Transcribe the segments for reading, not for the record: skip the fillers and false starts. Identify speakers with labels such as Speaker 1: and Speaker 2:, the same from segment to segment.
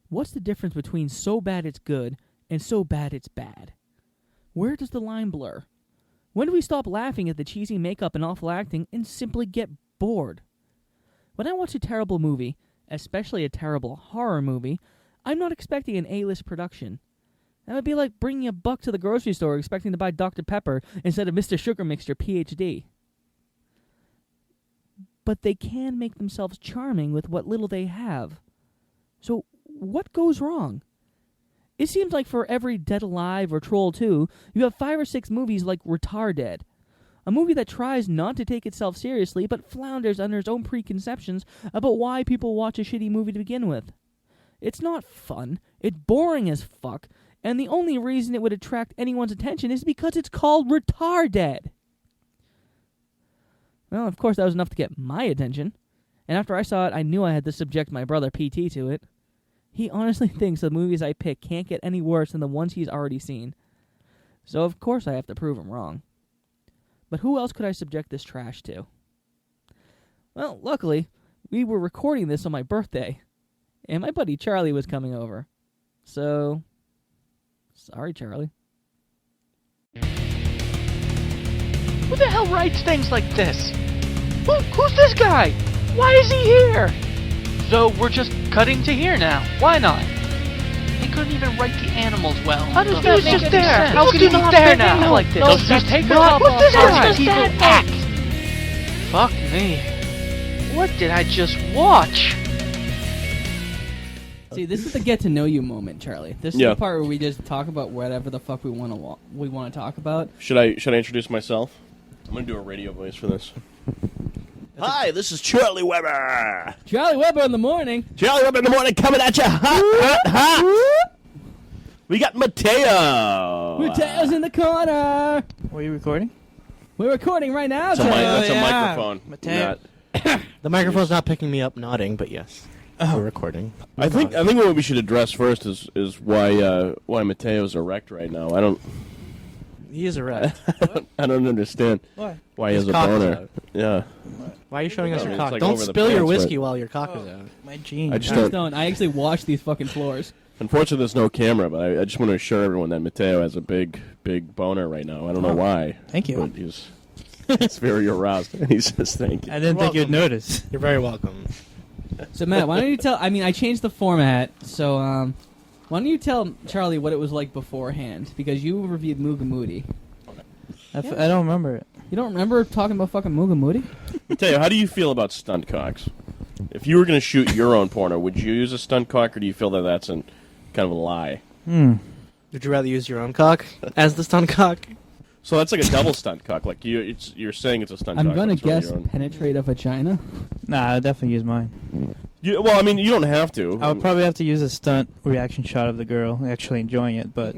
Speaker 1: What's the difference between so bad it's good and so bad it's bad? Where does the line blur? When do we stop laughing at the cheesy makeup and awful acting and simply get bored? When I watch a terrible movie, especially a terrible horror movie, I'm not expecting an A-list production. That would be like bringing a buck to the grocery store expecting to buy Dr. Pepper instead of Mr. Sugar Mixture PhD. But they can make themselves charming with what little they have. So what goes wrong? It seems like for every Dead Alive or Troll 2, you have 5 or 6 movies like RetarDead. A movie that tries not to take itself seriously but flounders under its own preconceptions about why people watch a shitty movie to begin with. It's not fun, it's boring as fuck, and the only reason it would attract anyone's attention is because it's called RetarDead. Well, of course that was enough to get my attention, and after I saw it I knew I had to subject my brother PT to it. He honestly thinks the movies I pick can't get any worse than the ones he's already seen. So of course I have to prove him wrong. But who else could I subject this trash to? Well, luckily, we were recording this on my birthday, and my buddy Charlie was coming over. So, sorry, Charlie.
Speaker 2: Who the hell writes things like this? Who's this guy? Why is he here? So we're just cutting to here now. Why not? They couldn't even write the animals well. How does that make sense? How could he be there now? Like this? No, just take her up. What's this guy? People act. Fuck me. What did I just watch?
Speaker 1: See, this is the get to know you moment, Charlie. This is the part where we just talk about whatever the fuck we want to talk about.
Speaker 3: Should I introduce myself? I'm gonna do a radio voice for this. Hi, this is Charlie Weber.
Speaker 1: Charlie Weber in the morning.
Speaker 3: Charlie Weber in the morning, coming at you hot. We got Mateo.
Speaker 1: Mateo's in the corner.
Speaker 4: Were you recording?
Speaker 1: We're recording right now.
Speaker 3: That's a microphone.
Speaker 4: Mateo.
Speaker 5: The microphone's not picking me up nodding, but yes, we're recording.
Speaker 3: I think what we should address first is why Mateo's erect right now.
Speaker 5: He is erect.
Speaker 3: I don't understand. Why he has a boner. Yeah.
Speaker 5: Why are you showing us your cock?
Speaker 3: Like
Speaker 5: don't spill your whiskey while your cock is out.
Speaker 4: My jeans.
Speaker 3: I just don't.
Speaker 1: I actually wash these fucking floors.
Speaker 3: Unfortunately, there's no camera, but I just want to assure everyone that Mateo has a big boner right now. I don't know why.
Speaker 4: Thank you.
Speaker 3: But he's very aroused. He says thank you.
Speaker 4: I didn't think you'd notice.
Speaker 5: You're very welcome.
Speaker 1: So, Matt, why don't you tell... I changed the format, so, why don't you tell Charlie what it was like beforehand? Because you reviewed Mooga Moody.
Speaker 4: I don't remember it.
Speaker 1: You don't remember talking about fucking Mooga Moody?
Speaker 3: Mateo, how do you feel about stunt cocks? If you were going to shoot your own porno, would you use a stunt cock, or do you feel that that's kind of a lie?
Speaker 5: Would you rather use your own cock as the stunt cock?
Speaker 3: So that's like a double stunt cock. Like you're saying it's a stunt cock.
Speaker 1: I'm going to guess penetrate a vagina.
Speaker 4: Nah, I'd definitely use mine.
Speaker 3: You don't have to.
Speaker 4: I would probably have to use a stunt reaction shot of the girl actually enjoying it, but...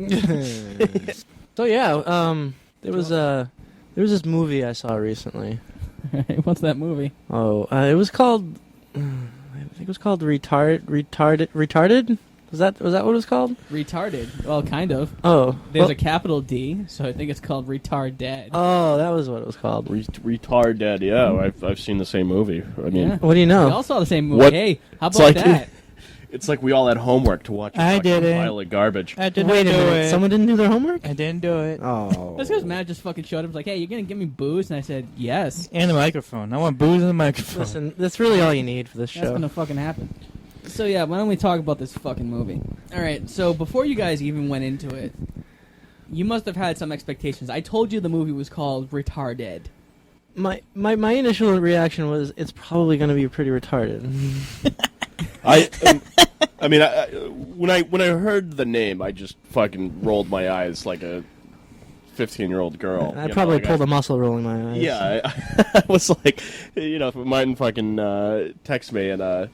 Speaker 5: So yeah, there was this movie I saw recently.
Speaker 1: What's that movie?
Speaker 5: Oh, it was called... I think it was called Retarded? Was that what it was called?
Speaker 1: Retarded. Well, kind of.
Speaker 5: Oh.
Speaker 1: There's a capital D, so I think it's called RetarDead.
Speaker 5: Oh, that was what it was called.
Speaker 3: RetarDead, yeah. I've seen the same movie. I mean,
Speaker 5: What do you know?
Speaker 1: We all saw the same movie. Hey, how about that?
Speaker 3: It's like we all had homework to watch a pile of garbage.
Speaker 4: I didn't
Speaker 5: Wait a
Speaker 4: do
Speaker 5: minute.
Speaker 4: it.
Speaker 5: Someone didn't do their homework?
Speaker 4: I didn't do it.
Speaker 5: Oh.
Speaker 1: That's because Matt just fucking showed up and was like, hey, you're going to give me booze? And I said, yes.
Speaker 4: And the microphone. I want booze and the microphone.
Speaker 5: Listen, that's really all you need for this show.
Speaker 1: That's going to fucking happen. So yeah, why don't we talk about this fucking movie? Alright, so before you guys even went into it, you must have had some expectations. I told you the movie was called RetarDead.
Speaker 5: My initial reaction was, it's probably going to be pretty retarded.
Speaker 3: When I heard the name, I just fucking rolled my eyes like a 15-year-old girl.
Speaker 5: I probably pulled a muscle rolling my eyes.
Speaker 3: Yeah, I was like, if Martin fucking texts me and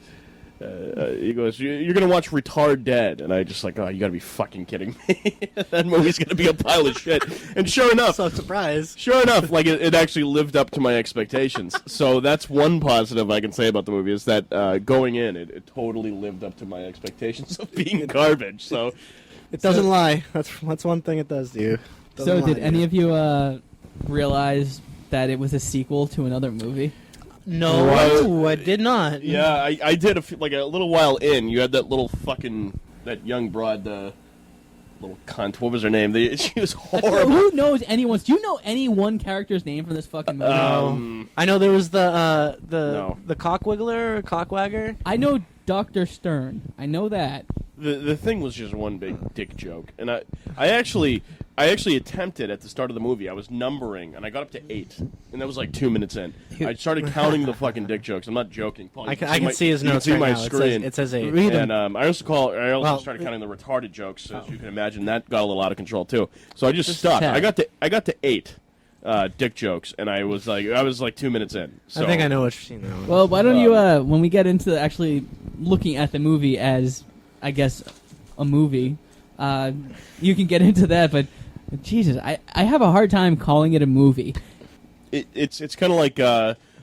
Speaker 3: he goes, "You're gonna watch RetarDead," and I just like, oh, you gotta be fucking kidding me! That movie's gonna be a pile of shit. And sure enough,
Speaker 5: So surprised.
Speaker 3: Sure enough, like it actually lived up to my expectations. So that's one positive I can say about the movie is that going in, it totally lived up to my expectations of being garbage. So
Speaker 5: It doesn't lie. That's one thing it does to you.
Speaker 1: So did any of you realize that it was a sequel to another movie?
Speaker 5: No, I did not.
Speaker 3: Yeah, I did like a little while in. You had that little fucking that young broad, little cunt. What was her name? She was horrible.
Speaker 1: Who knows anyone's? Do you know any one character's name from this fucking movie?
Speaker 5: I know there was the
Speaker 3: No.
Speaker 5: cock wiggler or cock wagger.
Speaker 1: I know Dr. Stern. I know that.
Speaker 3: The thing was just one big dick joke, and I actually attempted at the start of the movie. I was numbering, and I got up to 8, and that was like 2 minutes in. I started counting the fucking dick jokes. I'm not joking. Paul,
Speaker 5: I can see his
Speaker 3: you can
Speaker 5: notes
Speaker 3: see
Speaker 5: right
Speaker 3: my
Speaker 5: now.
Speaker 3: screen.
Speaker 5: It says 8.
Speaker 3: And I also started counting the retarded jokes. As you can imagine, that got a little out of control too. So I just stopped.
Speaker 5: 10.
Speaker 3: I got to 8 dick jokes, and I was like 2 minutes in. So
Speaker 5: I think I know what you're seeing now.
Speaker 1: Well, why don't you, when we get into actually looking at the movie as, I guess, a movie, you can get into that, but Jesus, I have a hard time calling it a movie.
Speaker 3: It's kind of like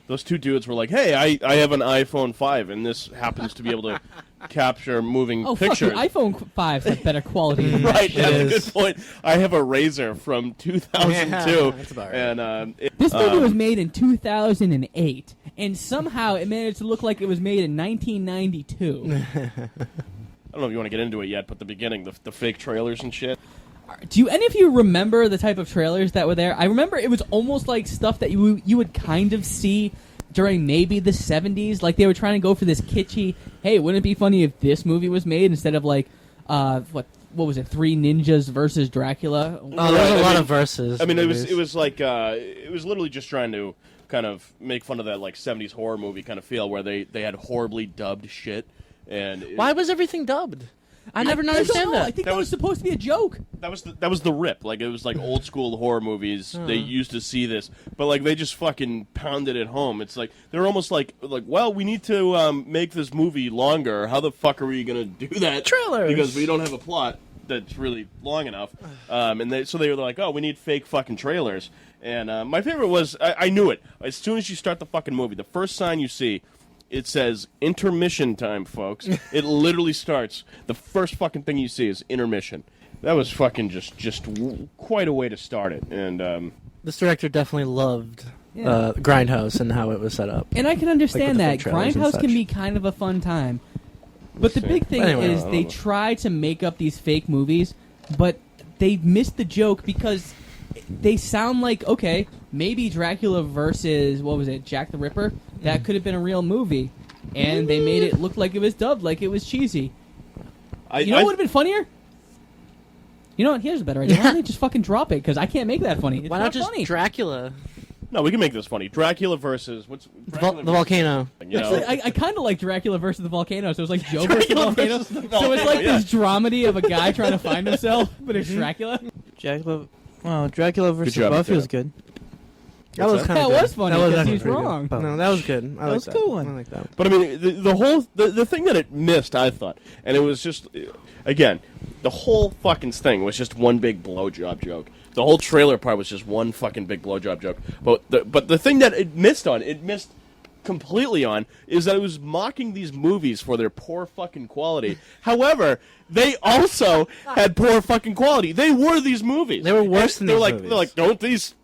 Speaker 3: those two dudes were like, hey, I have an iPhone 5, and this happens to be able to capture moving pictures.
Speaker 1: Fuck you, iPhone 5 has better quality than that.
Speaker 3: Right, that's a good point. I have a Razor from 2002.
Speaker 5: That's about right.
Speaker 3: And
Speaker 1: This movie was made in 2008, and somehow it managed to look like it was made in 1992.
Speaker 3: I don't know if you want to get into it yet, but the beginning, the fake trailers and shit.
Speaker 1: Do any of you remember the type of trailers that were there? I remember it was almost like stuff that you would kind of see during maybe the 70s. Like they were trying to go for this kitschy, hey, wouldn't it be funny if this movie was made instead of like, what was it, Three Ninjas versus Dracula?
Speaker 5: Oh, there's a lot of verses.
Speaker 3: I mean, it was like, it was literally just trying to kind of make fun of that like 70s horror movie kind of feel where they had horribly dubbed shit. And
Speaker 5: Why was everything dubbed? I never understand that.
Speaker 1: I think that was supposed to be a joke.
Speaker 3: That was the rip. Like it was like old school horror movies. They used to see this, but like they just fucking pounded it home. It's like they're almost like well, we need to make this movie longer. How the fuck are we gonna do that?
Speaker 5: Trailers,
Speaker 3: because we don't have a plot that's really long enough. So they were like, oh, we need fake fucking trailers. And my favorite was I knew it as soon as you start the fucking movie. The first sign you see. It says intermission time, folks. It literally starts. The first fucking thing you see is intermission. That was fucking just quite a way to start it. And
Speaker 5: this director definitely loved Grindhouse and how it was set up.
Speaker 1: And I can understand
Speaker 5: Like
Speaker 1: that.
Speaker 5: with the fake trailers and
Speaker 1: Grindhouse
Speaker 5: such.
Speaker 1: can be kind of a fun time. But the big thing
Speaker 3: Anyway,
Speaker 1: is
Speaker 3: I don't
Speaker 1: they
Speaker 3: know.
Speaker 1: try to make up these fake movies, but they missed the joke because they sound like, okay, maybe Dracula versus, what was it, Jack the Ripper? That could have been a real movie. And they made it look like it was dubbed, like it was cheesy. You know what would have been funnier? You know what? Here's a better idea. Why don't they just fucking drop it? Because I can't make that funny. It's
Speaker 5: Why not just
Speaker 1: funny.
Speaker 5: Dracula?
Speaker 3: No, we can make this funny. Dracula versus
Speaker 5: The volcano.
Speaker 3: You know?
Speaker 1: Actually, I kind of like Dracula versus the volcano. So it was like Joe versus the
Speaker 3: Dracula
Speaker 1: volcano.
Speaker 3: versus the
Speaker 1: So it's
Speaker 3: volcano,
Speaker 1: like
Speaker 3: yeah.
Speaker 1: this dramedy of a guy trying to find himself, but it's Dracula.
Speaker 4: Dracula versus
Speaker 3: job,
Speaker 4: Buffy was
Speaker 3: Jeff.
Speaker 4: good.
Speaker 5: That was kind
Speaker 1: That
Speaker 5: of good.
Speaker 1: was funny
Speaker 5: That was
Speaker 1: because
Speaker 5: actually
Speaker 1: he's
Speaker 5: pretty good.
Speaker 1: wrong.
Speaker 5: No, that was good. I like
Speaker 4: was a cool one.
Speaker 5: I like that.
Speaker 3: But I mean, the thing that it missed, I thought, and it was just, again, the whole fucking thing was just one big blowjob joke. The whole trailer part was just one fucking big blowjob joke. But the thing that it missed completely on, is that it was mocking these movies for their poor fucking quality. However, they also had poor fucking quality. They were these movies.
Speaker 5: They were worse than
Speaker 3: they're
Speaker 5: these
Speaker 3: like,
Speaker 5: movies.
Speaker 3: They're like, don't these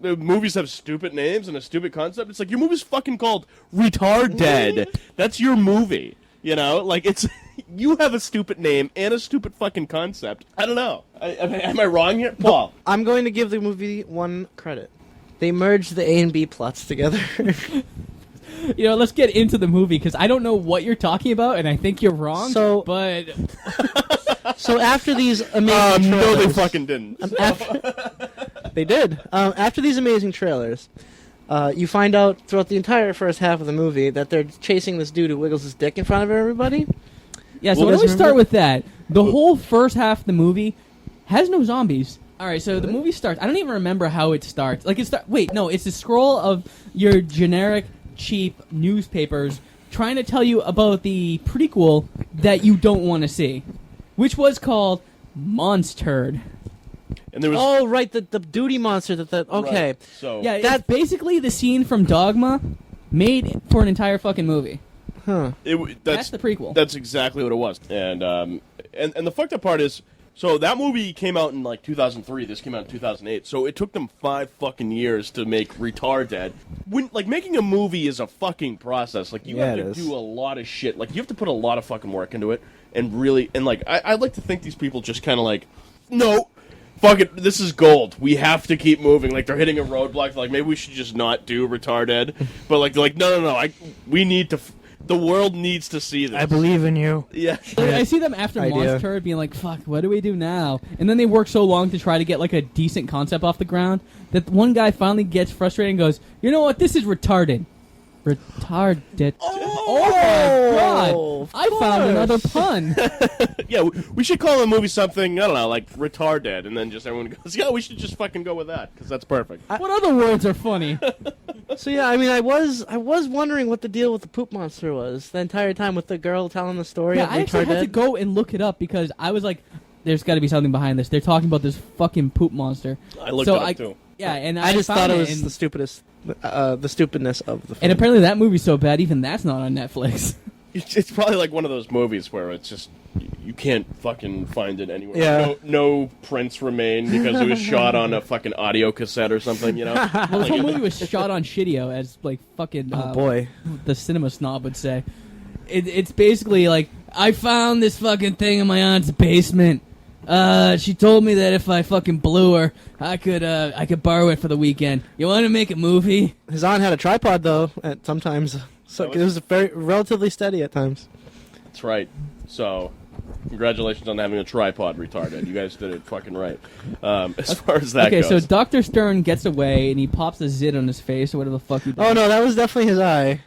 Speaker 3: movies have stupid names and a stupid concept? It's like, your movie's fucking called RetarDead. That's your movie. You know? Like, it's... You have a stupid name and a stupid fucking concept. I don't know. Am I wrong here? Paul.
Speaker 5: I'm going to give the movie one credit. They merged the A and B plots together.
Speaker 1: You know, let's get into the movie because I don't know what you're talking about, and I think you're wrong.
Speaker 5: So-
Speaker 1: but
Speaker 5: So after these amazing
Speaker 3: No,
Speaker 5: trailers...
Speaker 3: they fucking didn't.
Speaker 5: They did. After these amazing trailers, you find out throughout the entire first half of the movie that they're chasing this dude who wiggles his dick in front of everybody.
Speaker 1: yeah, so
Speaker 5: Well,
Speaker 1: why don't we
Speaker 5: guys
Speaker 1: start
Speaker 5: remember-
Speaker 1: with that? The whole first half of the movie has no zombies. All right, so the movie starts. I don't even remember how it starts. Like wait, no, it's a scroll of your generic, cheap newspapers trying to tell you about the prequel that you don't want to see, which was called Monstered.
Speaker 3: And there was...
Speaker 5: Oh, right, the duty monster okay.
Speaker 3: Right. So...
Speaker 1: Yeah, that's basically the scene from Dogma made for an entire fucking movie.
Speaker 5: Huh.
Speaker 1: That's the prequel.
Speaker 3: That's exactly what it was. And the fucked up part is, So that movie came out in like 2003. This came out in 2008. So it took them 5 fucking years to make RetarDead. When like making a movie is a fucking process. Like you have to do a lot of shit. Like you have to put a lot of fucking work into it, and really, and like I like to think these people just kind of like, no, fuck it, this is gold. We have to keep moving. Like they're hitting a roadblock. Like maybe we should just not do RetarDead. But like they're like, no. We need to. The world needs to see this.
Speaker 4: I believe in you.
Speaker 3: Yeah.
Speaker 1: I see them after Monster being like, fuck, what do we do now? And then they work so long to try to get like a decent concept off the ground that one guy finally gets frustrated and goes, you know what, this is retarded. Retarded. Oh my god! I found another pun.
Speaker 3: Yeah, we should call the movie something, I don't know, like RetarDead, and then just everyone goes, yeah, we should just fucking go with that, because that's perfect.
Speaker 1: What other words are funny?
Speaker 5: So yeah, I mean, I was wondering what the deal with the poop monster was the entire time with the girl telling the story.
Speaker 1: Yeah,
Speaker 5: of
Speaker 1: I actually had to
Speaker 5: RetarDead.
Speaker 1: go and look it up because I was like, there's got to be something behind this. They're talking about this fucking poop monster.
Speaker 3: I looked it up, too.
Speaker 1: Yeah, and
Speaker 5: I just
Speaker 1: found
Speaker 5: thought it was
Speaker 1: and,
Speaker 5: the stupidest, the stupidness of the film.
Speaker 1: and apparently that movie's so bad, even that's not on Netflix.
Speaker 3: It's probably like one of those movies where it's just, you can't fucking find it anywhere.
Speaker 5: Yeah.
Speaker 3: No prints remain because it was shot on a fucking audio cassette or something, you know?
Speaker 1: Well, this whole movie was shot on Shitio, as like fucking
Speaker 5: Oh boy.
Speaker 1: the cinema snob would say. It's basically like, I found this fucking thing in my aunt's basement. She told me that if I fucking blew her, I could borrow it for the weekend. You want to make a movie?
Speaker 5: His aunt had a tripod though. At sometimes, so it was very relatively steady at times.
Speaker 3: That's right. So, congratulations on having a tripod, RetarDead. You guys did it fucking right. As far as that
Speaker 1: Okay,
Speaker 3: goes.
Speaker 1: so Dr. Stern gets away and he pops a zit on his face or whatever the fuck he did.
Speaker 5: Oh no, that was definitely his eye,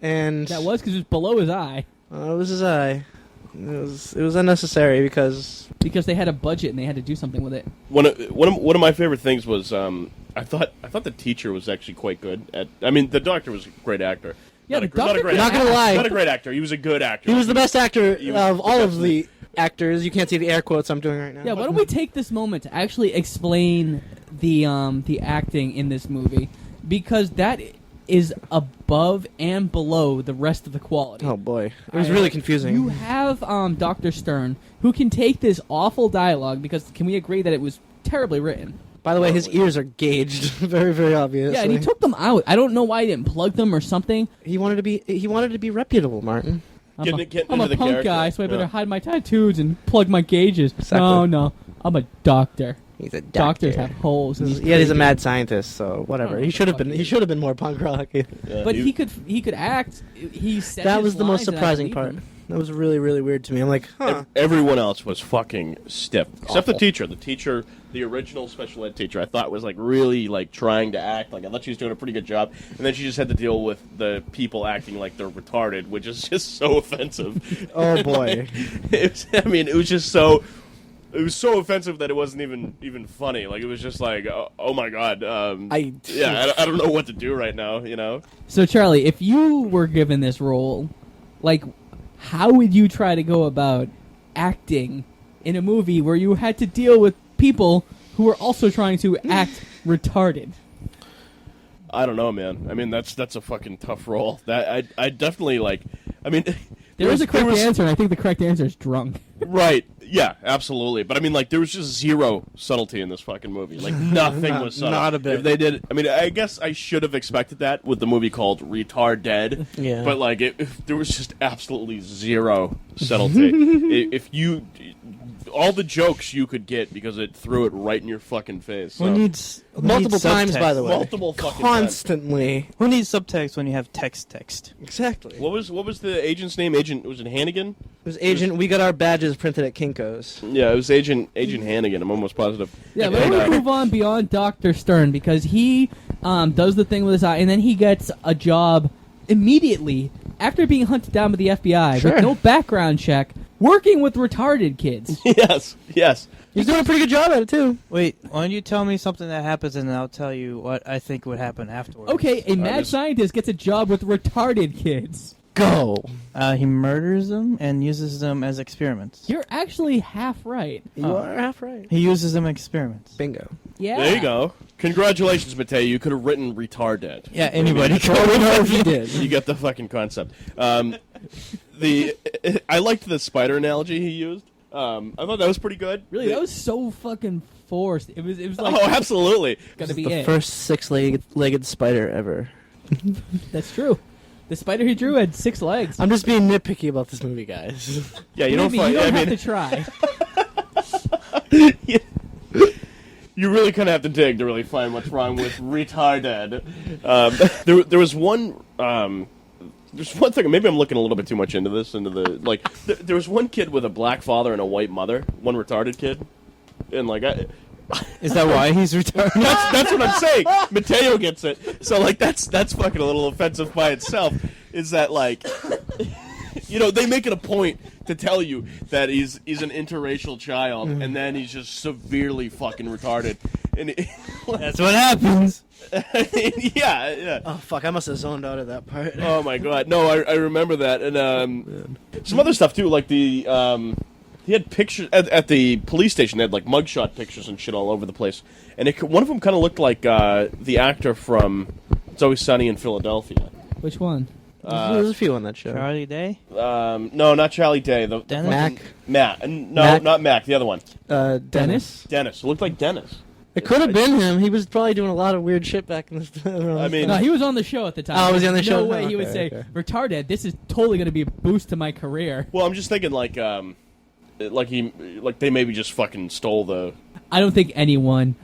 Speaker 5: and
Speaker 1: That was because it was below his eye.
Speaker 5: it was his eye. It was unnecessary because
Speaker 1: Because they had a budget and they had to do something with it.
Speaker 3: One of my favorite things was I thought the teacher was actually quite good at. I mean, the doctor was a great actor.
Speaker 1: Yeah,
Speaker 3: not
Speaker 1: the
Speaker 3: a
Speaker 1: doctor
Speaker 3: great
Speaker 1: could
Speaker 5: Not gonna lie.
Speaker 3: Not a great actor. He was a good actor.
Speaker 5: he was the best actor
Speaker 3: He was
Speaker 5: of all
Speaker 3: the
Speaker 5: of
Speaker 3: best.
Speaker 5: the actors. You can't see the air quotes I'm doing right now.
Speaker 1: Yeah, why don't we take this moment to actually explain the acting in this movie? Because that is above and below the rest of the quality.
Speaker 5: Oh boy, it was really confusing.
Speaker 1: You have Dr. Stern, who can take this awful dialogue, because can we agree that it was terribly written?
Speaker 5: By the way, his ears are gauged, very, very obvious.
Speaker 1: Yeah, and he took them out. I don't know why he didn't plug them or something.
Speaker 5: He wanted to be reputable, Martin.
Speaker 1: I'm
Speaker 3: Getting
Speaker 1: a
Speaker 3: into the
Speaker 1: punk
Speaker 3: character.
Speaker 1: guy, so I better
Speaker 3: Yeah.
Speaker 1: hide my tattoos and plug my gauges.
Speaker 5: Exactly.
Speaker 1: No, I'm a doctor.
Speaker 5: He's a
Speaker 1: Doctors
Speaker 5: doctor.
Speaker 1: have holes. And
Speaker 5: Yeah, he's a mad scientist, so whatever.
Speaker 1: Oh,
Speaker 5: He should have
Speaker 1: fuck
Speaker 5: been.
Speaker 1: you.
Speaker 5: He should have been more punk rock.
Speaker 3: Yeah,
Speaker 1: But he could act. He said
Speaker 5: That
Speaker 1: his
Speaker 5: was the most
Speaker 1: lines and I
Speaker 5: surprising
Speaker 1: believed
Speaker 5: part.
Speaker 1: him.
Speaker 5: That was really, really weird to me. I'm like, huh.
Speaker 3: Everyone else was fucking stiff, except the
Speaker 5: Awful.
Speaker 3: teacher. The teacher, the original special ed teacher, I thought was like really like trying to act. Like I thought she was doing a pretty good job, and then she just had to deal with the people acting like they're retarded, which is just so offensive.
Speaker 5: Oh boy.
Speaker 3: It was just so. It was so offensive that it wasn't even funny. Like it was just like, oh my god. I don't know what to do right now. You know.
Speaker 1: So Charlie, if you were given this role, like, how would you try to go about acting in a movie where you had to deal with people who were also trying to act retarded?
Speaker 3: I don't know, man. I mean, that's a fucking tough role. That I definitely like. I mean,
Speaker 1: There is a correct answer, and I think the correct answer is drunk.
Speaker 3: Right. Yeah, absolutely. But I mean, like, there was just zero subtlety in this fucking movie. Like, nothing was subtle.
Speaker 5: not a bit.
Speaker 3: If they did, I mean, I guess I should have expected that with the movie called RetarDead.
Speaker 5: Yeah.
Speaker 3: But like, there was just absolutely zero subtlety. If you, all the jokes you could get because it threw it right in your fucking face. So.
Speaker 4: Who needs
Speaker 5: Multiple times, by the way.
Speaker 3: Multiple fucking
Speaker 5: Constantly.
Speaker 4: Who needs subtext when you have text?
Speaker 5: Exactly.
Speaker 3: What was the agent's name? Was it Hannigan?
Speaker 5: It was Agent. We got our badges printed at Kinko's.
Speaker 3: Yeah, it was Agent Hannigan. I'm almost positive.
Speaker 1: Yeah,
Speaker 3: And,
Speaker 1: but let's move on beyond Dr. Stern, because he does the thing with his eye, and then he gets a job immediately after being hunted down by the FBI
Speaker 5: Sure.
Speaker 1: with no background check, working with retarded kids.
Speaker 3: yes.
Speaker 5: He's doing a pretty good job at it too.
Speaker 4: Wait, why don't you tell me something that happens and then I'll tell you what I think would happen afterwards.
Speaker 1: Okay, a mad
Speaker 3: just-
Speaker 1: scientist gets a job with retarded kids.
Speaker 5: Go.
Speaker 4: He murders them and uses them as experiments.
Speaker 1: You're actually half right.
Speaker 5: You are half right.
Speaker 4: He uses them as experiments.
Speaker 5: Bingo.
Speaker 1: Yeah.
Speaker 3: There you go. Congratulations, Mateo. You could have written RetarDead.
Speaker 4: Yeah, anybody could.
Speaker 5: Well, we know if he did.
Speaker 3: You get the fucking concept. I liked the spider analogy he used. I thought that was pretty good.
Speaker 1: Really, that was so fucking forced. It was like
Speaker 3: Oh, absolutely.
Speaker 1: gonna be
Speaker 5: the
Speaker 1: it.
Speaker 5: first six-legged spider ever.
Speaker 1: That's true. The spider he drew had 6 legs.
Speaker 5: I'm just being nitpicky about this movie, guys.
Speaker 3: Yeah, you
Speaker 1: Believe
Speaker 3: don't
Speaker 1: me,
Speaker 3: find.
Speaker 1: you don't
Speaker 3: I
Speaker 1: have
Speaker 3: mean,
Speaker 1: to try.
Speaker 3: you really kind of have to dig to really find what's wrong with RetarDead. There was one. There's one thing. Maybe I'm looking a little bit too much into this. There was one kid with a black father and a white mother. One retarded kid, and
Speaker 4: Is that why he's retarded?
Speaker 3: that's what I'm saying. Mateo gets it. So that's fucking a little offensive by itself. Is that they make it a point to tell you that he's an interracial child, and then he's just severely fucking retarded. And
Speaker 4: That's what happens.
Speaker 3: yeah.
Speaker 5: Oh fuck! I must have zoned out at that part.
Speaker 3: Oh my god. No, I remember that, and some other stuff too, like the. He had pictures at the police station. They had mugshot pictures and shit all over the place, and one of them kind of looked like the actor from It's Always Sunny in Philadelphia.
Speaker 1: Which one?
Speaker 5: There's a few on that show.
Speaker 4: Charlie Day?
Speaker 3: No, not Charlie Day. The
Speaker 4: Dennis?
Speaker 5: Mac.
Speaker 3: Matt. No,
Speaker 5: Mac?
Speaker 3: not Mac. The other one.
Speaker 5: Dennis.
Speaker 3: Dennis. It looked like Dennis.
Speaker 5: It could have been him. He was probably doing a lot of weird shit back in the.
Speaker 3: I mean-
Speaker 1: No, he was on the show at the time.
Speaker 5: Oh, was he on the show?
Speaker 1: No way
Speaker 5: Oh,
Speaker 1: he would
Speaker 5: okay,
Speaker 1: say,
Speaker 5: okay.
Speaker 1: retarded, this is totally going to be a boost to my career.
Speaker 3: Well, I'm just thinking they maybe just fucking stole the.
Speaker 1: I don't think anyone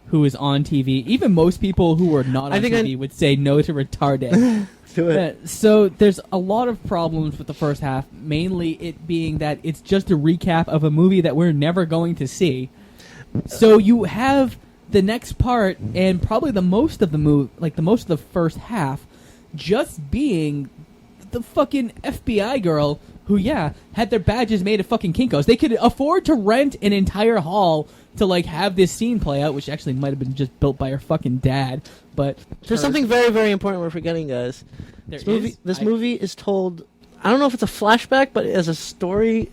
Speaker 1: who is on TV, even most people who are not on
Speaker 5: think
Speaker 1: TV, would say no to retarded.
Speaker 5: Do it.
Speaker 1: So there's a lot of problems with the first half, mainly it being that it's just a recap of a movie that we're never going to see. So you have the next part, and probably the most of the most of the first half, just being the fucking FBI girl who, had their badges made of fucking Kinkos. They could afford to rent an entire hall to have this scene play out, which actually might have been just built by her fucking dad. But
Speaker 5: There's something very, very important we're forgetting, guys.
Speaker 1: There
Speaker 5: This movie is told. I don't know if it's a flashback, but as a story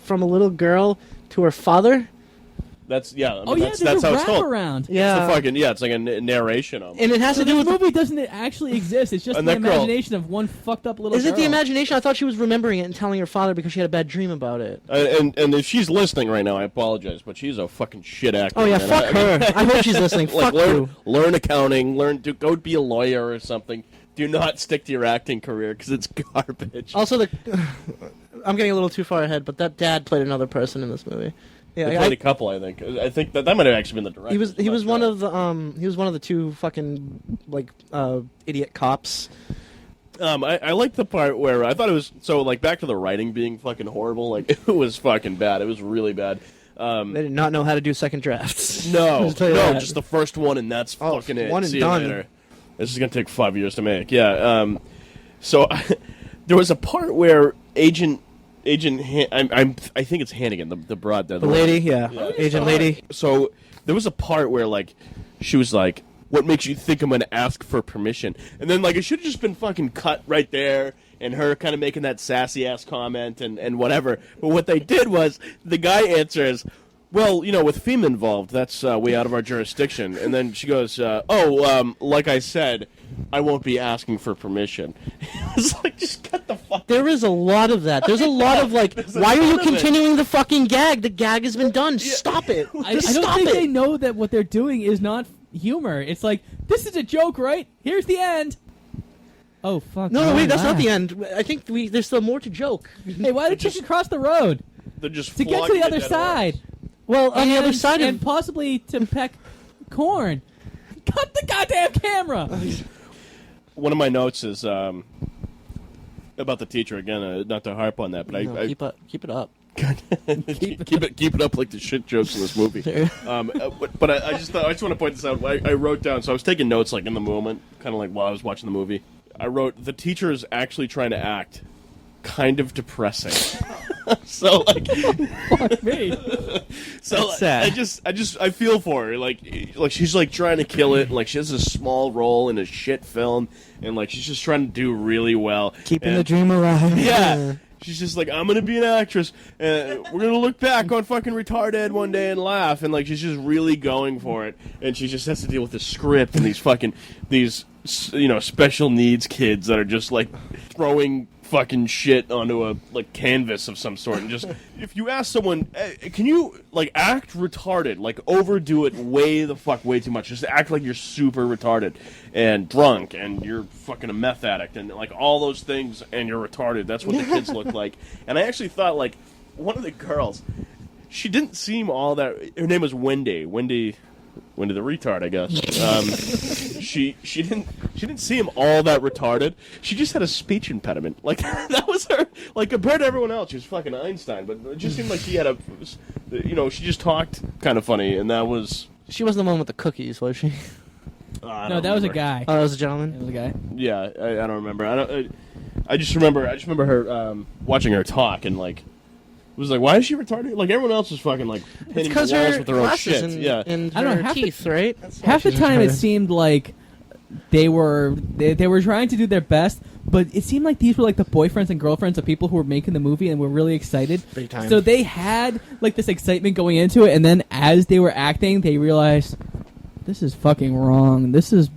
Speaker 5: from a little girl to her father.
Speaker 3: That's
Speaker 1: there's
Speaker 3: that's
Speaker 1: a
Speaker 3: how it's told.
Speaker 1: wraparound.
Speaker 5: Yeah,
Speaker 3: It's like a narration of it.
Speaker 5: and it has
Speaker 1: So
Speaker 5: to do
Speaker 1: this
Speaker 5: with.
Speaker 1: movie doesn't actually exist. It's just
Speaker 3: And
Speaker 1: the
Speaker 3: that girl-
Speaker 1: imagination of one fucked up little
Speaker 5: Is it the
Speaker 1: girl.
Speaker 5: imagination? I thought she was remembering it and telling her father because she had a bad dream about it.
Speaker 3: And if she's listening right now, I apologize, but she's a fucking shit actor.
Speaker 5: Oh yeah,
Speaker 3: man.
Speaker 5: fuck her. I hope she's listening. Fuck you.
Speaker 3: learn accounting. Go be a lawyer or something. Do not stick to your acting career because it's garbage.
Speaker 5: Also, I'm getting a little too far ahead, but that dad played another person in this movie.
Speaker 3: They
Speaker 5: Yeah,
Speaker 3: played a couple, I think. I think that might have actually been the director.
Speaker 5: he was one of the two fucking idiot cops.
Speaker 3: I liked the part where I thought it was back to the writing being fucking horrible. It was fucking bad. It was really bad.
Speaker 5: They did not know how to do second drafts.
Speaker 3: No,
Speaker 5: Just tell you that.
Speaker 3: just the first one, and that's fucking it.
Speaker 5: one and
Speaker 3: See you
Speaker 5: done.
Speaker 3: later. This is gonna take 5 years to make. Yeah. So there was a part where I think it's Hannigan, the broad,
Speaker 5: The lady, yeah. Agent lady.
Speaker 3: So there was a part where she was like, "What makes you think I'm going to ask for permission?" And then it should have just been fucking cut right there, and her kind of making that sassy ass comment and whatever. But what they did was the guy answers, "Well, with FEMA involved, that's way out of our jurisdiction." And then she goes, like I said, I won't be asking for permission." It's just cut the fuck.
Speaker 5: There is a lot of that. There's a lot of
Speaker 3: There's a
Speaker 5: why are you
Speaker 3: ton of it.
Speaker 5: continuing the fucking gag? The gag has been done. Stop it.
Speaker 1: I
Speaker 5: Just
Speaker 1: don't
Speaker 5: stop
Speaker 1: think
Speaker 5: it.
Speaker 1: they know that what they're doing is not humor. It's this is a joke, right? Here's the end. Oh, fuck.
Speaker 5: No, wait, that's not the
Speaker 1: end.
Speaker 5: end. I think there's still more to joke.
Speaker 1: Hey, why did you cross the road?
Speaker 3: They're just
Speaker 1: To get to
Speaker 3: flogging
Speaker 1: the other
Speaker 3: dead
Speaker 1: side.
Speaker 3: horse.
Speaker 5: Well, on the other side
Speaker 1: and
Speaker 5: of
Speaker 1: possibly to peck corn. Cut the goddamn camera!
Speaker 3: One of my notes is about the teacher again. Not to harp on that, but
Speaker 5: no, keep it up.
Speaker 3: keep it up like the shit jokes in this movie. But I just want to point this out. I wrote down, so I was taking notes in the moment, kind of while I was watching the movie. I wrote, the teacher is actually trying to act kind of depressing. So
Speaker 1: Fuck me.
Speaker 3: so
Speaker 4: That's sad.
Speaker 3: I feel for her. She's trying to kill it. And, she has a small role in a shit film, and she's just trying to do really well.
Speaker 4: Keeping
Speaker 3: And-
Speaker 4: the dream alive.
Speaker 3: Yeah. She's just I'm gonna be an actress, and we're gonna look back on fucking RetarDead one day and laugh, and she's just really going for it, and she just has to deal with the script and these special needs kids that are just throwing fucking shit onto a like canvas of some sort, and just if you ask someone, hey, can you like act retarded, like overdo it way too much, just act like you're super retarded and drunk and you're fucking a meth addict and like all those things and you're retarded. That's what the kids look like. And I actually thought like one of the girls, she didn't seem all that. Her name was Wendy the retard, I guess. She didn't seem all that retarded. She just had a speech impediment. Like that was her. Like compared to everyone else, she was fucking Einstein. But it just seemed like she had she just talked kind of funny, and that was.
Speaker 5: She wasn't the one with the cookies, was she?
Speaker 1: No, that was a guy.
Speaker 5: Oh, that was a gentleman.
Speaker 1: That was a guy.
Speaker 3: Yeah, I don't remember. I just remember her watching her talk and like. It was like, why is she retarded? Like everyone else was fucking like hitting the walls with their own shit.
Speaker 5: And
Speaker 1: I don't
Speaker 5: her
Speaker 1: know,
Speaker 5: teeth, right?
Speaker 1: Half the time it seemed like they were trying to do their best, but it seemed like these were like the boyfriends and girlfriends of people who were making the movie and were really excited.
Speaker 5: Big time.
Speaker 1: So they had like this excitement going into it, and then as they were acting, they realized this is fucking wrong. This is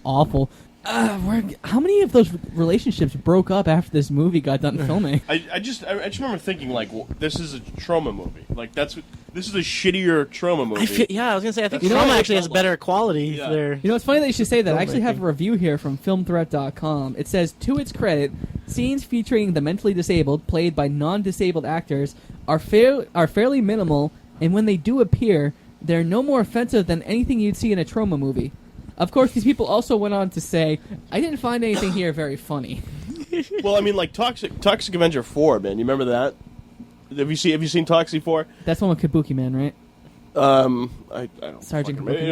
Speaker 1: awful. How many of those relationships broke up after this movie got done filming?
Speaker 3: I just remember thinking like, this is a trauma movie. Like this is a shittier trauma movie.
Speaker 5: I was gonna say I think
Speaker 3: That's
Speaker 5: trauma
Speaker 3: what it
Speaker 5: actually has
Speaker 3: felt
Speaker 5: better
Speaker 3: like.
Speaker 5: quality.
Speaker 3: Yeah.
Speaker 5: There.
Speaker 1: You know, it's funny that you should say that. I actually have a
Speaker 5: Filmmaking.
Speaker 1: review here from filmthreat.com. It says, to its credit, scenes featuring the mentally disabled, played by non-disabled actors, are fairly minimal, and when they do appear, they're no more offensive than anything you'd see in a trauma movie. Of course, these people also went on to say, I didn't find anything here very funny.
Speaker 3: Well, I mean, like Toxic Avenger 4, man. You remember that? Have you seen Toxic 4?
Speaker 1: That's one with Kabuki Man, right?
Speaker 3: I don't.
Speaker 1: Sergeant
Speaker 3: fucking-
Speaker 1: Kabuki.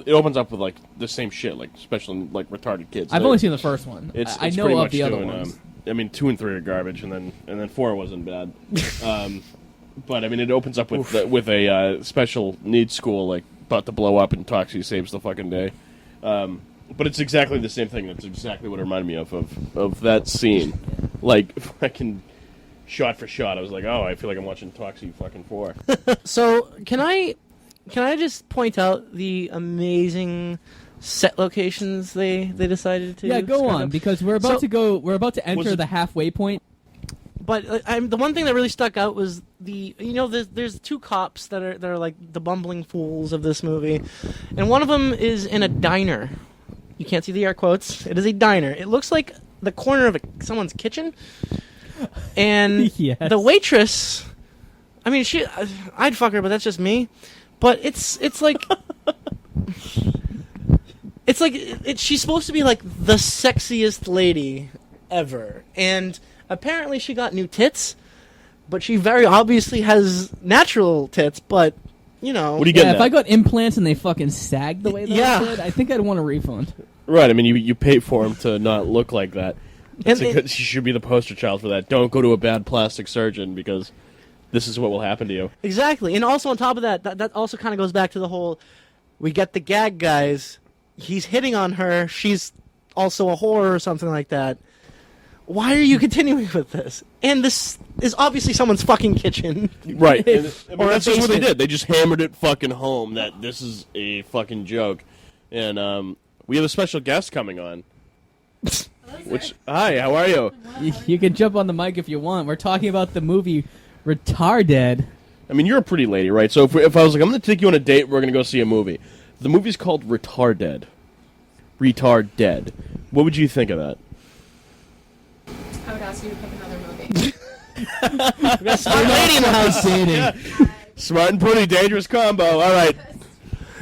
Speaker 3: It opens up with like the same shit, like especially like retarded kids.
Speaker 1: I've only seen the first one.
Speaker 3: It's
Speaker 1: I know
Speaker 3: pretty
Speaker 1: of
Speaker 3: much
Speaker 1: the other
Speaker 3: doing,
Speaker 1: ones.
Speaker 3: I mean, 2 and 3 are garbage, and then 4 wasn't bad. But I mean, it opens up with a special needs school like about to blow up, and Toxic saves the fucking day. But it's exactly the same thing. That's exactly what it reminded me of that scene. Like fucking shot for shot. I was like, oh, I feel like I'm watching Toxic fucking 4.
Speaker 5: So can I just point out the amazing set locations they decided to?
Speaker 1: Yeah, go
Speaker 5: start
Speaker 1: on,
Speaker 5: up?
Speaker 1: because we're about to enter
Speaker 3: Was it-
Speaker 1: the halfway point.
Speaker 5: But the one thing that really stuck out was there's 2 cops that are like the bumbling fools of this movie, and one of them is in a diner. You can't see the air quotes. It is a diner. It looks like the corner of someone's kitchen, and
Speaker 1: Yes.
Speaker 5: the waitress. I mean, I'd fuck her, but that's just me. But it's like. It's like she's supposed to be like the sexiest lady ever, and apparently she got new tits, but she very obviously has natural tits. But you know,
Speaker 3: What do you get?
Speaker 1: If I got implants and they fucking sagged the way they
Speaker 5: Yeah.
Speaker 1: did, I think I'd want a refund.
Speaker 3: Right. I mean, you pay for him to not look like that.
Speaker 5: And
Speaker 3: She should be the poster child for that. Don't go to a bad plastic surgeon because this is what will happen to you.
Speaker 5: exactly. And also on top of that also kind of goes back to the whole: we get the gag guys. He's hitting on her. She's also a whore or something like that. Why are you continuing with this? And this is obviously someone's fucking kitchen.
Speaker 3: Right. And, I mean,
Speaker 5: Or a
Speaker 3: that's just what they
Speaker 5: basement.
Speaker 3: did. They just hammered it fucking home that this is a fucking joke. And we have a special guest coming on. Hi, how are you?
Speaker 1: You can jump on the mic if you want. We're talking about the movie RetarDead.
Speaker 3: I mean, you're a pretty lady, right? So if I was like, I'm going to take you on a date, we're going to go see a movie. The movie's called RetarDead. RetarDead. What would you think of that?
Speaker 6: I would ask you to pick another movie.
Speaker 5: We got a smart lady in the house.
Speaker 1: Dating.
Speaker 3: Smart and pretty, dangerous combo. All right.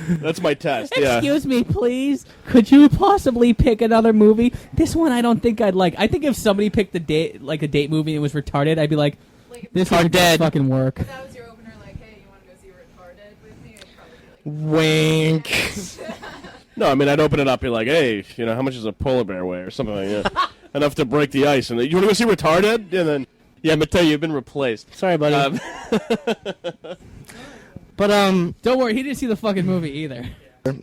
Speaker 3: That's my test, yeah.
Speaker 1: Excuse me, please. Could you possibly pick another movie? This one I don't think I'd like. I think if somebody picked a date movie and it was retarded, I'd be like,
Speaker 6: Like,
Speaker 1: this
Speaker 5: Are
Speaker 1: isn't
Speaker 5: dead.
Speaker 1: gonna fucking work.
Speaker 6: if that was your opener, like, hey, you want to go see RetarDead with me? I'd probably be like,
Speaker 5: Wink.
Speaker 3: No, I mean, I'd open it up and be like, hey, how much does a polar bear weigh or something like that. Enough to break the ice. And then, you want to go see RetarDead? And then, yeah, I'm going to tell you, you've been replaced.
Speaker 5: Sorry, buddy. But
Speaker 1: Don't worry, he didn't see the fucking movie either.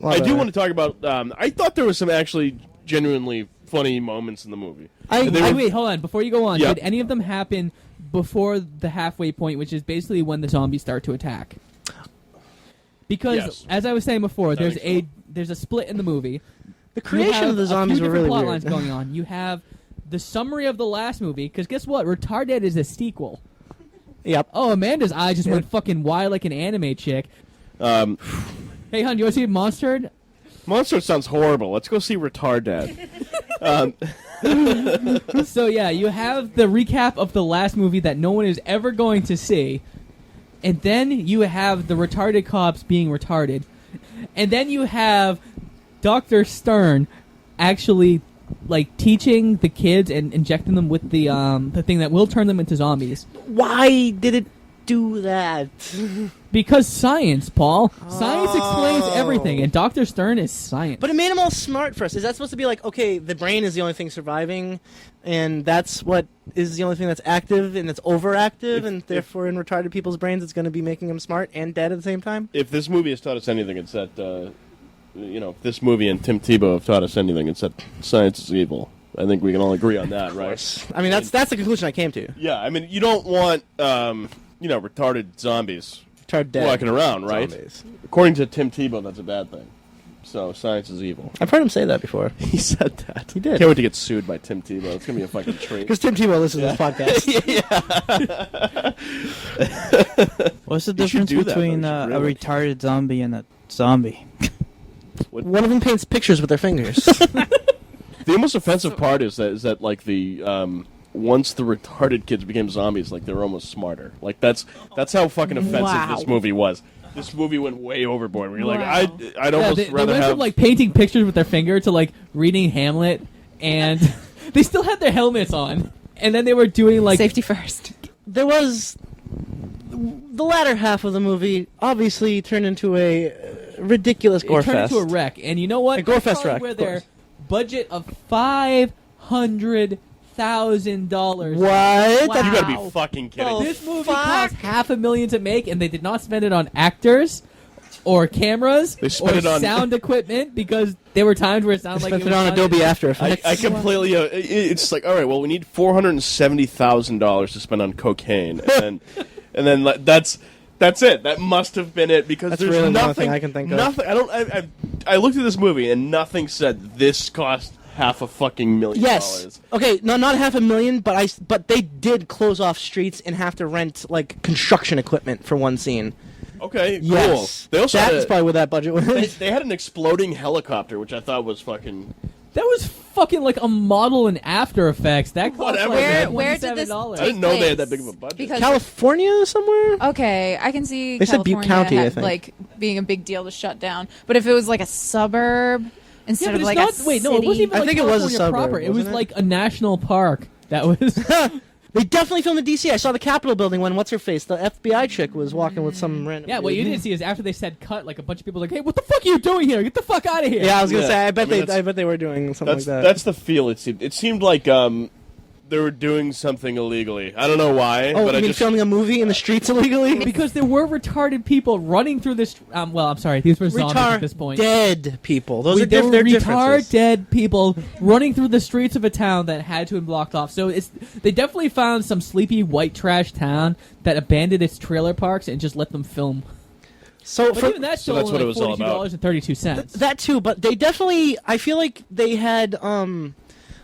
Speaker 3: I do want to talk about, I thought there was some actually genuinely funny moments in the movie.
Speaker 1: Wait, hold on. Before you go on,
Speaker 3: Yeah.
Speaker 1: did any of them happen before the halfway point, which is basically when the zombies start to attack? Because,
Speaker 3: Yes.
Speaker 1: as I was saying before,
Speaker 3: That makes
Speaker 1: there's a split in the movie.
Speaker 5: The creation of the zombies
Speaker 1: you
Speaker 5: were
Speaker 1: have a few
Speaker 5: really
Speaker 1: different plot
Speaker 5: weird.
Speaker 1: lines going on. You have the summary of the last movie, because guess what? RetarDead is a sequel.
Speaker 5: Yep.
Speaker 1: Oh, Amanda's eye just went fucking wild like an anime chick. Hey, hon, you want to see Monster?
Speaker 3: Monster sounds horrible. Let's go see RetarDead.
Speaker 1: So yeah, you have the recap of the last movie that no one is ever going to see, and then you have the retarded cops being retarded, and then you have Dr. Stern actually like teaching the kids and injecting them with the thing that will turn them into zombies.
Speaker 5: Why did it do that?
Speaker 1: Because science, Paul. Science explains everything, and Dr. Stern is science.
Speaker 5: But it made them all smart first. Is that supposed to be like, okay, the brain is the only thing surviving, and that's what is the only thing that's active, and it's overactive, and therefore in retarded people's brains it's going to be making them smart and dead at the same time?
Speaker 3: If this movie has taught us anything, it's that, if this movie and Tim Tebow have taught us anything, it's that science is evil. I think we can all agree on that, right?
Speaker 5: I mean, that's the conclusion I came to.
Speaker 3: Yeah, I mean, you don't want, retarded zombies
Speaker 5: RetarDead
Speaker 3: walking around, right?
Speaker 5: zombies.
Speaker 3: According to Tim Tebow, that's a bad thing. So science is evil.
Speaker 5: I've heard him say that before.
Speaker 3: He said that.
Speaker 5: He did.
Speaker 3: Can't wait to get sued by Tim Tebow. It's gonna be a fucking treat.
Speaker 5: Because Tim Tebow listens to this podcast.
Speaker 4: What's the
Speaker 3: You should
Speaker 4: difference
Speaker 3: do that,
Speaker 4: between
Speaker 3: though. You should
Speaker 4: a
Speaker 3: really.
Speaker 4: retarded zombie and a zombie?
Speaker 5: One of them paints pictures with their fingers.
Speaker 3: The most offensive part is that like the once the retarded kids became zombies, like they were almost smarter. Like that's how fucking offensive this movie was. This movie went way overboard. Where you're like, I'd almost
Speaker 1: they
Speaker 3: rather
Speaker 1: went
Speaker 3: have
Speaker 1: from like painting pictures with their finger to like reading Hamlet, and they still had their helmets on, and then they were doing like
Speaker 6: Safety first.
Speaker 5: There was the latter half of the movie obviously turned into a ridiculous gore
Speaker 1: it turned
Speaker 5: fest.
Speaker 1: into a wreck. And you know what?
Speaker 5: A gore
Speaker 1: That's
Speaker 5: fest
Speaker 1: probably
Speaker 5: wreck,
Speaker 1: Where
Speaker 5: of
Speaker 1: their
Speaker 5: course.
Speaker 1: budget of $500,000.
Speaker 5: What?
Speaker 1: Wow.
Speaker 3: You gotta be fucking kidding.
Speaker 5: Oh,
Speaker 1: This movie
Speaker 5: fuck.
Speaker 1: cost $500,000 to make, and they did not spend it on actors or cameras
Speaker 3: They spent
Speaker 1: or
Speaker 3: it on-
Speaker 1: sound equipment, because there were times where it sounded like
Speaker 5: Spent
Speaker 1: it
Speaker 5: it
Speaker 1: was
Speaker 5: on
Speaker 1: done
Speaker 5: Adobe
Speaker 1: in-
Speaker 5: After Effects.
Speaker 3: I completely. It's like, all right, well, we need $470,000 to spend on cocaine, and then that's it. That must have been it, because
Speaker 5: That's
Speaker 3: there's
Speaker 5: really the only
Speaker 3: nothing
Speaker 5: thing I can think of.
Speaker 3: Nothing. I looked at this movie and nothing said this cost $500,000.
Speaker 5: Yes. Okay. No, not $500,000, but they did close off streets and have to rent like construction equipment for one scene.
Speaker 3: Okay.
Speaker 5: Yes.
Speaker 3: Cool. They also
Speaker 5: That's probably where that budget was.
Speaker 3: they had an exploding helicopter, which I thought was fucking.
Speaker 1: That was fucking like a model in After Effects. That cost
Speaker 3: Whatever,
Speaker 1: like
Speaker 3: man.
Speaker 6: Where did this
Speaker 1: $27.
Speaker 3: I didn't know they had that big of a budget.
Speaker 6: Because
Speaker 5: California somewhere?
Speaker 6: okay, I can see
Speaker 5: They said Butte
Speaker 6: California
Speaker 5: County, I
Speaker 6: had,
Speaker 5: think.
Speaker 6: like being a big deal to shut down. But if it was like a suburb instead
Speaker 1: Yeah, but
Speaker 6: of
Speaker 1: it's
Speaker 6: like
Speaker 1: not.
Speaker 6: a
Speaker 1: Wait, no, it
Speaker 6: city-
Speaker 1: wasn't even
Speaker 5: I
Speaker 1: like
Speaker 5: think it was a
Speaker 1: California
Speaker 5: suburb,
Speaker 1: proper. It was
Speaker 5: wasn't it?
Speaker 1: like a national park. That was.
Speaker 5: They definitely filmed in D.C. I saw the Capitol building when what's her face, the FBI chick, was walking with some random.
Speaker 1: Yeah, what you didn't see is after they said cut, like a bunch of people were like, "Hey, what the fuck are you doing here? Get the fuck out of here!"
Speaker 5: Yeah, I was gonna
Speaker 3: Yeah.
Speaker 5: say. I bet
Speaker 3: I mean,
Speaker 5: I bet they were doing something like that.
Speaker 3: That's the feel. It seemed like they were doing something illegally. I don't know why,
Speaker 5: Oh,
Speaker 3: but
Speaker 5: you
Speaker 3: I
Speaker 5: mean
Speaker 3: just
Speaker 5: filming a movie in the streets illegally?
Speaker 1: because there were retarded people running through this. Well, I'm sorry, these were zombies at this point.
Speaker 5: Dead people. Those are
Speaker 1: There were
Speaker 5: they're differences.
Speaker 1: retard-dead people running through the streets of a town that had to be blocked off. So they definitely found some sleepy white trash town that abandoned its trailer parks and just let them film.
Speaker 5: So
Speaker 1: But
Speaker 5: for,
Speaker 1: even that's
Speaker 3: So
Speaker 1: still
Speaker 3: that's
Speaker 1: only
Speaker 3: what it
Speaker 1: like
Speaker 3: was all about.
Speaker 1: $42.32.
Speaker 5: that too, but they definitely. I feel like they had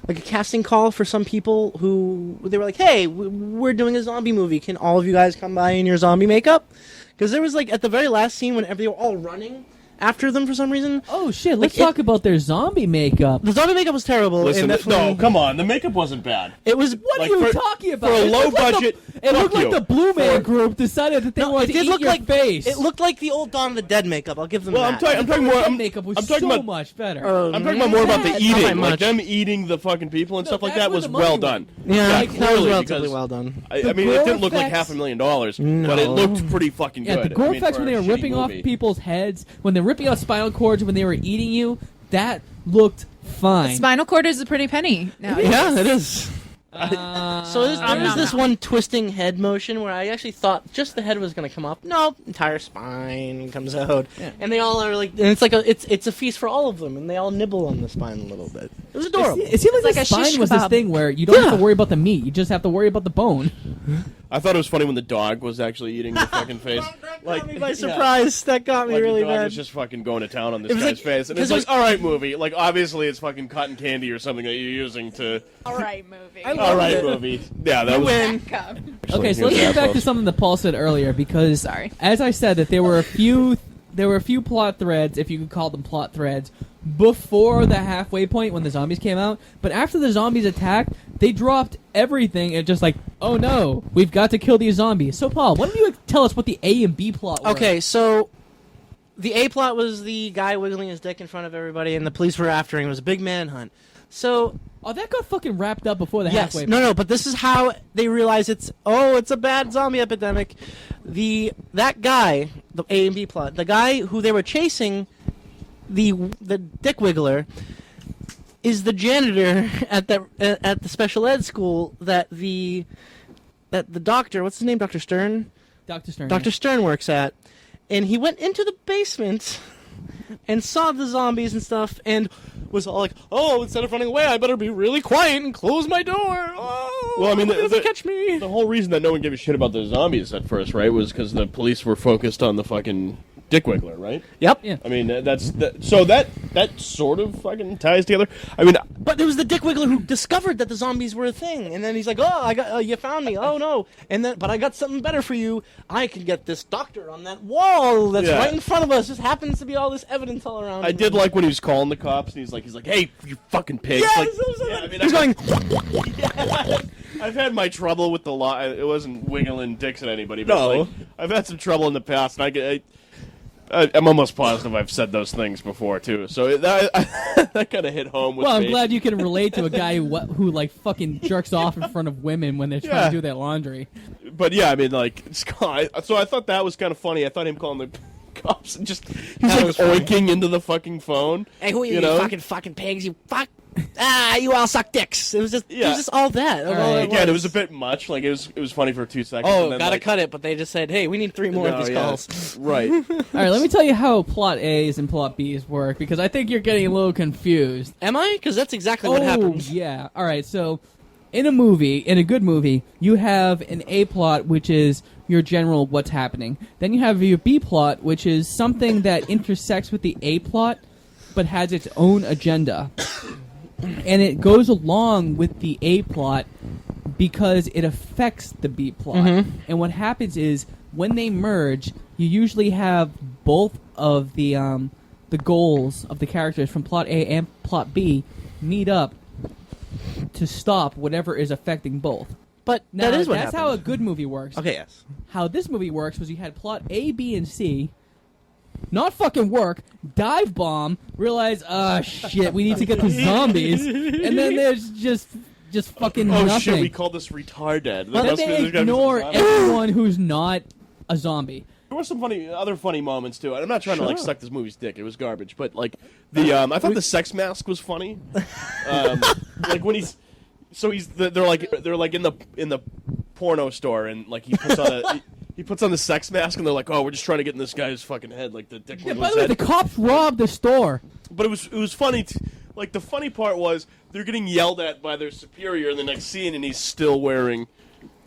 Speaker 5: like a casting call for some people who they were like, "Hey, we're doing a zombie movie. Can all of you guys come by in your zombie makeup?" Because there was like at the very last scene when they were all running after them for some reason.
Speaker 1: Oh shit! Let's
Speaker 5: Like,
Speaker 1: talk about their zombie makeup.
Speaker 5: The zombie makeup was terrible.
Speaker 3: listen.
Speaker 5: and definitely-
Speaker 3: No, come on. The makeup wasn't bad.
Speaker 5: It was.
Speaker 1: What
Speaker 3: Like,
Speaker 1: are you
Speaker 3: for-
Speaker 1: talking about?
Speaker 3: for a
Speaker 1: It
Speaker 3: low
Speaker 1: looked like
Speaker 3: budget-
Speaker 1: it looked
Speaker 3: fuck
Speaker 1: like
Speaker 3: you.
Speaker 1: the Blue Man
Speaker 3: For-
Speaker 1: Group decided that they
Speaker 5: No,
Speaker 1: wanted
Speaker 5: it
Speaker 1: to
Speaker 5: did
Speaker 1: eat
Speaker 5: look
Speaker 1: your
Speaker 5: like
Speaker 1: face.
Speaker 5: It looked like the old Dawn of the Dead makeup. I'll give them
Speaker 3: Well,
Speaker 5: that.
Speaker 3: I'm talking more.
Speaker 1: That
Speaker 3: I'm
Speaker 1: makeup was
Speaker 3: talking
Speaker 1: so
Speaker 3: about.
Speaker 1: much better.
Speaker 3: I'm talking about more about the
Speaker 5: Not
Speaker 3: eating,
Speaker 5: by
Speaker 3: like
Speaker 5: much.
Speaker 3: them eating the fucking people and
Speaker 1: No,
Speaker 3: stuff like
Speaker 1: that's
Speaker 3: that
Speaker 1: where
Speaker 3: was
Speaker 1: the money
Speaker 3: well
Speaker 1: went.
Speaker 3: done.
Speaker 5: Yeah, that was
Speaker 3: clearly,
Speaker 5: relatively
Speaker 3: because
Speaker 5: well done.
Speaker 3: I
Speaker 1: The
Speaker 3: mean, it
Speaker 1: gore
Speaker 3: didn't look like
Speaker 1: effects-
Speaker 3: $500,000, but it
Speaker 5: No.
Speaker 3: looked pretty fucking
Speaker 1: Yeah,
Speaker 3: good.
Speaker 1: the gore
Speaker 3: I mean,
Speaker 1: effects
Speaker 3: for
Speaker 1: when they
Speaker 3: a
Speaker 1: were
Speaker 3: shitty
Speaker 1: ripping off
Speaker 3: movie.
Speaker 1: people's heads, when they're ripping off spinal cords, when they were eating you, that looked fine.
Speaker 6: spinal cord is a pretty penny. Now.
Speaker 5: Yeah, it is.
Speaker 1: Uh,
Speaker 5: So there was this
Speaker 6: no.
Speaker 5: one twisting head motion where I actually thought just the head was going to come up. No, entire spine comes out, and they all are like, and it's like it's a feast for all of them, and they all nibble on the spine a little bit. It was adorable.
Speaker 1: It seemed like
Speaker 6: It's
Speaker 1: the
Speaker 6: like a shish
Speaker 1: spine was this
Speaker 6: kebab.
Speaker 1: thing where you don't have
Speaker 5: Yeah.
Speaker 1: to worry about the meat; you just have to worry about the bone.
Speaker 3: I thought it was funny when the dog was actually eating the fucking face.
Speaker 5: That got me by surprise. That got me
Speaker 3: Like
Speaker 5: really
Speaker 3: the dog
Speaker 5: bad.
Speaker 3: was just fucking going to town on this
Speaker 5: was
Speaker 3: guy's
Speaker 5: like-
Speaker 3: face, and it's
Speaker 5: 'cause
Speaker 3: like, all right, movie. Like, obviously, it's fucking cotton candy or something that you're using to.
Speaker 6: All right, movie.
Speaker 3: All right, movie. Yeah, that was.
Speaker 5: win.
Speaker 6: Back up.
Speaker 1: Okay, so let's get back to something that Paul said earlier, because
Speaker 6: Sorry.
Speaker 1: as I said, that there were a few plot threads, if you could call them plot threads, before the halfway point when the zombies came out. But after the zombies attacked, they dropped everything and just like, oh no, we've got to kill these zombies. So Paul, why don't you tell us what the A and B plot were?
Speaker 5: Okay, so the A plot was the guy wiggling his dick in front of everybody, and the police were after him. It was a big manhunt. So
Speaker 1: Oh, that got fucking wrapped up before the
Speaker 5: yes,
Speaker 1: halfway
Speaker 5: no, but this is how they realize it's a bad zombie epidemic. That guy, the A and B plot, the guy who they were chasing, the dick wiggler, is the janitor at the special ed school that the doctor, what's his name, Dr. Stern?
Speaker 1: Dr. Stern.
Speaker 5: Dr. Stern works at, and he went into the basement and saw the zombies and stuff, and was all like, "Oh, instead of running away, I better be really quiet and close my door." Oh,
Speaker 3: Well, I mean,
Speaker 5: nobody doesn't catch me.
Speaker 3: The whole reason that no one gave a shit about the zombies at first, right, was because the police were focused on the fucking dick wiggler, right?
Speaker 5: Yep.
Speaker 1: Yeah.
Speaker 3: I mean, so that sort of fucking ties together. I mean,
Speaker 5: But there was the dick wiggler who discovered that the zombies were a thing, and then he's like, "Oh, I got you found me. Oh no!" But I got something better for you. I can get this doctor on that wall that's
Speaker 3: Yeah.
Speaker 5: right in front of us. Just happens to be all this evidence all around.
Speaker 3: I
Speaker 5: him.
Speaker 3: did like when he was calling the cops, and he's like, "Hey, you fucking pigs!"
Speaker 5: Yes,
Speaker 3: like,
Speaker 5: that was
Speaker 3: yeah, I mean,
Speaker 5: he's going.
Speaker 3: I've had my trouble with the law. It wasn't wiggling dicks at anybody, but
Speaker 5: No.
Speaker 3: like, I've had some trouble in the past, and I'm almost positive I've said those things before too. So that kind of hit home with
Speaker 1: Well, I'm
Speaker 3: me.
Speaker 1: glad you can relate to a guy who like fucking jerks off in front of women when they're trying
Speaker 3: Yeah.
Speaker 1: to do their laundry.
Speaker 3: But yeah, I mean, like, so I thought that was kind of funny. I thought him calling the cops and just he's like
Speaker 5: was funny.
Speaker 3: oinking into the fucking phone.
Speaker 5: Hey, who are you,
Speaker 3: You know?
Speaker 5: fucking pigs? You fuck! You all suck dicks. It was just all that. That's all
Speaker 1: right.
Speaker 3: Again, it was a bit much. Like it was funny for 2 seconds.
Speaker 5: Oh,
Speaker 3: and then,
Speaker 5: gotta
Speaker 3: like,
Speaker 5: cut it. But they just said, "Hey, we need 3 more
Speaker 3: no,
Speaker 5: of these
Speaker 3: yeah,
Speaker 5: calls."
Speaker 3: Right.
Speaker 1: All right, let me tell you how plot A's and plot B's work, because I think you're getting a little confused.
Speaker 5: Am I? Because that's exactly what happened.
Speaker 1: Yeah. All right. So, in a good movie, you have an A plot, which is your general what's happening. Then you have your B plot, which is something that intersects with the A plot, but has its own agenda, and it goes along with the A plot because it affects the B plot.
Speaker 5: Mhm.
Speaker 1: And what happens is when they merge, you usually have both of the goals of the characters from plot A and plot B meet up to stop whatever is affecting both.
Speaker 5: But
Speaker 1: Now,
Speaker 5: that is what
Speaker 1: that's
Speaker 5: happened.
Speaker 1: how a good movie works.
Speaker 5: Okay, yes.
Speaker 1: How this movie works was you had plot A, B, and C not fucking work, dive bomb, realize, shit, we need to get the zombies, and then there's just fucking
Speaker 3: Oh
Speaker 1: nothing.
Speaker 3: shit, we call this retarded.
Speaker 1: Then they ignore everyone who's not a zombie.
Speaker 3: There were some other funny moments too. I'm not trying to like suck this movie's dick. It was garbage, but like I thought the sex mask was funny. Like when they're like in the porno store and like he puts on the sex mask and they're like, oh, we're just trying to get in this guy's fucking head, like the dick.
Speaker 1: Yeah, by the way, the cops robbed the store.
Speaker 3: But it was funny. Like the funny part was they're getting yelled at by their superior in the next scene, and he's still wearing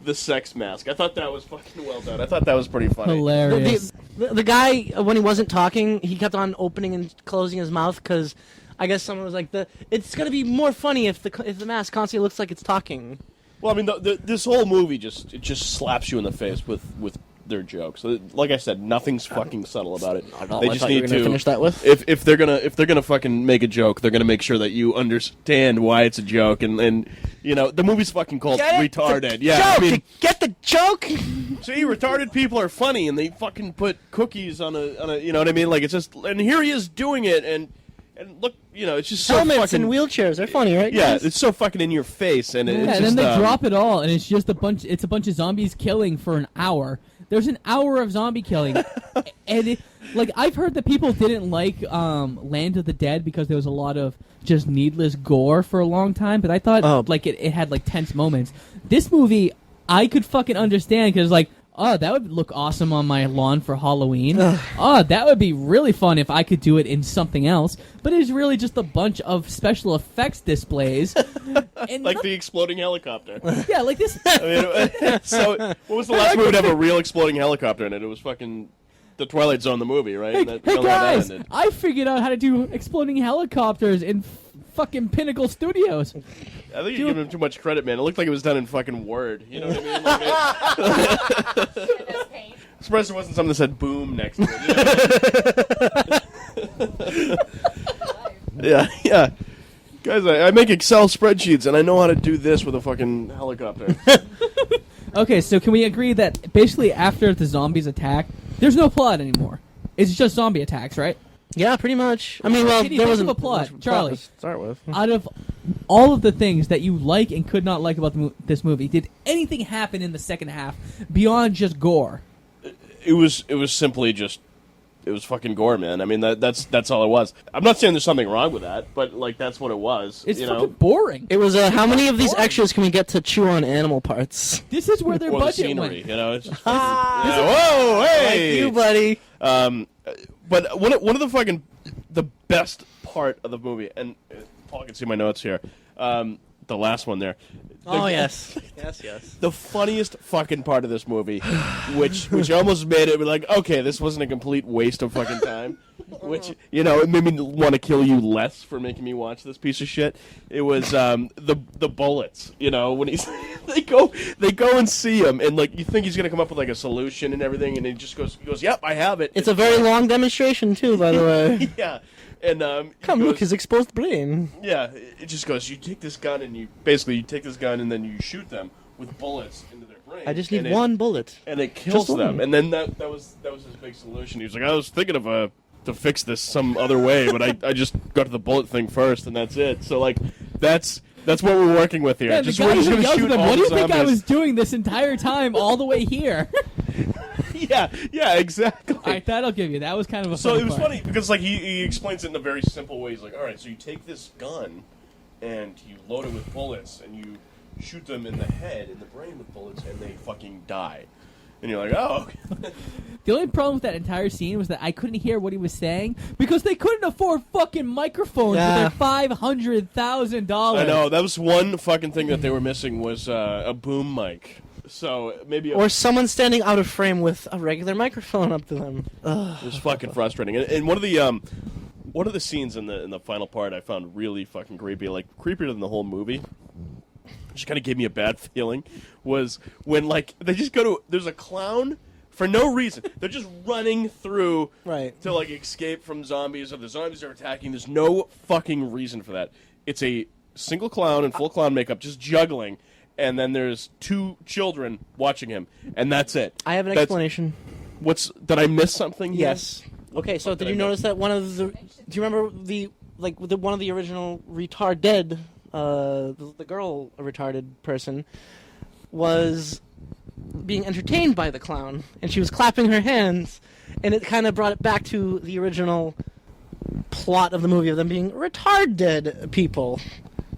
Speaker 3: the sex mask. I thought that was fucking well done. I thought that was pretty funny.
Speaker 1: Hilarious.
Speaker 5: The guy, when he wasn't talking, he kept on opening and closing his mouth because I guess someone was like, "It's gonna be more funny if the mask constantly looks like it's talking."
Speaker 3: Well, I mean, this whole movie just slaps you in the face with their jokes. Like I said, nothing's fucking subtle about it. They just need to
Speaker 5: finish that with.
Speaker 3: If they're gonna fucking make a joke, they're gonna make sure that you understand why it's a joke, and you know the movie's fucking called RetarDead. Yeah,
Speaker 5: Joke!
Speaker 3: I mean,
Speaker 5: Get the joke?
Speaker 3: see, retarded people are funny, and they fucking put cookies on a you know what I mean? Like it's just, and here he is doing it, and look, you know, it's just so
Speaker 5: Helmets
Speaker 3: fucking
Speaker 5: and wheelchairs. They're funny, right?
Speaker 3: yeah,
Speaker 5: guys?
Speaker 3: it's so fucking in your face, and
Speaker 1: Yeah,
Speaker 3: it's
Speaker 1: and
Speaker 3: just,
Speaker 1: then they drop it all, and it's just a bunch of zombies killing for an hour. There's an hour of zombie killing, and I've heard that people didn't like Land of the Dead because there was a lot of just needless gore for a long time. But I thought it had like tense moments. This movie, I could fucking understand because oh, that would look awesome on my lawn for Halloween. Oh, that would be really fun if I could do it in something else. But it's really just a bunch of special effects displays. And
Speaker 3: Like the exploding helicopter.
Speaker 1: yeah, like this.
Speaker 3: I mean, so, what was the last movie to have a real exploding helicopter in it? It was fucking The Twilight Zone, the movie, right?
Speaker 1: Hey,
Speaker 3: And that-
Speaker 1: hey
Speaker 3: how that
Speaker 1: guys,
Speaker 3: ended.
Speaker 1: I figured out how to do exploding helicopters in fucking Pinnacle Studios.
Speaker 3: I think you're giving him too much credit, man. It looked like it was done in fucking Word. You know what I mean? Like
Speaker 6: Goodness, paint.
Speaker 3: I'm surprised there wasn't something that said boom next to it. You know? Yeah. Guys, I make Excel spreadsheets, and I know how to do this with a fucking helicopter.
Speaker 1: Okay, so can we agree that basically after the zombies attack, there's no plot anymore? It's just zombie attacks, right?
Speaker 5: Yeah, pretty much. I mean, well,
Speaker 1: Can you
Speaker 5: there
Speaker 1: think
Speaker 5: wasn't
Speaker 1: of a plot,
Speaker 5: much
Speaker 1: Charlie?
Speaker 5: to start with.
Speaker 1: Out of all of the things that you like and could not like about this movie, did anything happen in the second half beyond just gore?
Speaker 3: It was simply just, it was fucking gore, man. I mean, that's all it was. I'm not saying there's something wrong with that, but like that's what it was.
Speaker 1: It's
Speaker 3: you
Speaker 1: fucking
Speaker 3: know,
Speaker 1: boring.
Speaker 5: It was how many of these
Speaker 1: boring.
Speaker 5: extras can we get to chew on animal parts?
Speaker 1: This is where their
Speaker 3: or the
Speaker 1: budget
Speaker 3: scenery.
Speaker 1: went.
Speaker 3: You know, it's just
Speaker 5: Ah,
Speaker 3: whoa, hey,
Speaker 5: like you, buddy.
Speaker 3: But one of the fucking the best part of the movie, and Paul can see my notes here. The last one there.
Speaker 5: Oh yes, yes.
Speaker 3: The funniest fucking part of this movie, which almost made it like, okay, this wasn't a complete waste of fucking time. Which, you know, it made me want to kill you less for making me watch this piece of shit. It was the bullets. You know, when he's they go and see him, and like you think he's gonna come up with like a solution and everything, and he goes, yep, I have it.
Speaker 5: It's a very long demonstration too, by the way.
Speaker 3: Yeah. And
Speaker 5: Come
Speaker 3: he
Speaker 5: look,
Speaker 3: goes-
Speaker 5: his exposed brain.
Speaker 3: Yeah, it just goes. You take this gun and you take this gun and then you shoot them with bullets into their brain.
Speaker 5: I just need
Speaker 3: and
Speaker 5: one bullet.
Speaker 3: and it kills
Speaker 5: Just
Speaker 3: them.
Speaker 5: one.
Speaker 3: And then that was his big solution. He was like, I was thinking of to fix this some other way, but I just got to the bullet thing first, and that's it. So like that's what we're working with here.
Speaker 1: Yeah, the
Speaker 3: just
Speaker 1: guy
Speaker 3: we're just
Speaker 1: who
Speaker 3: gonna
Speaker 1: yells
Speaker 3: shoot
Speaker 1: at them,
Speaker 3: all
Speaker 1: what do you
Speaker 3: the
Speaker 1: think I
Speaker 3: zombies."
Speaker 1: was doing this entire time all the way here?
Speaker 3: Yeah, exactly.
Speaker 1: All right, that'll give you. That was kind of a
Speaker 3: So
Speaker 1: funny
Speaker 3: it was
Speaker 1: part.
Speaker 3: funny because like he explains it in a very simple way. He's like, all right, so you take this gun and you load it with bullets and you shoot them in the head, in the brain with bullets, and they fucking die. And you're like, oh.
Speaker 1: The only problem with that entire scene was that I couldn't hear what he was saying because they couldn't afford fucking microphones
Speaker 5: Yeah.
Speaker 1: with their $500,000.
Speaker 3: I know, that was one fucking thing that they were missing was a boom mic. So maybe
Speaker 5: Or someone standing out of frame with a regular microphone up to them.
Speaker 3: it was fucking frustrating. And one of the scenes in the final part I found really fucking creepy, like creepier than the whole movie. Just kind of gave me a bad feeling. Was when like they just go to there's a clown for no reason. They're just running through
Speaker 5: Right.
Speaker 3: to like escape from zombies, or the zombies are attacking. There's no fucking reason for that. It's a single clown in full clown makeup just juggling, and then there's two children watching him, and that's it.
Speaker 5: I have an
Speaker 3: That's-
Speaker 5: explanation.
Speaker 3: Did I miss something here?
Speaker 5: Yes. Okay, so
Speaker 3: What
Speaker 5: did
Speaker 3: did
Speaker 5: you
Speaker 3: I miss?
Speaker 5: notice that one of the? Do you remember one of the original RetarDead? The girl, a retarded person, was being entertained by the clown, and she was clapping her hands, and it kind of brought it back to the original plot of the movie of them being retarded people.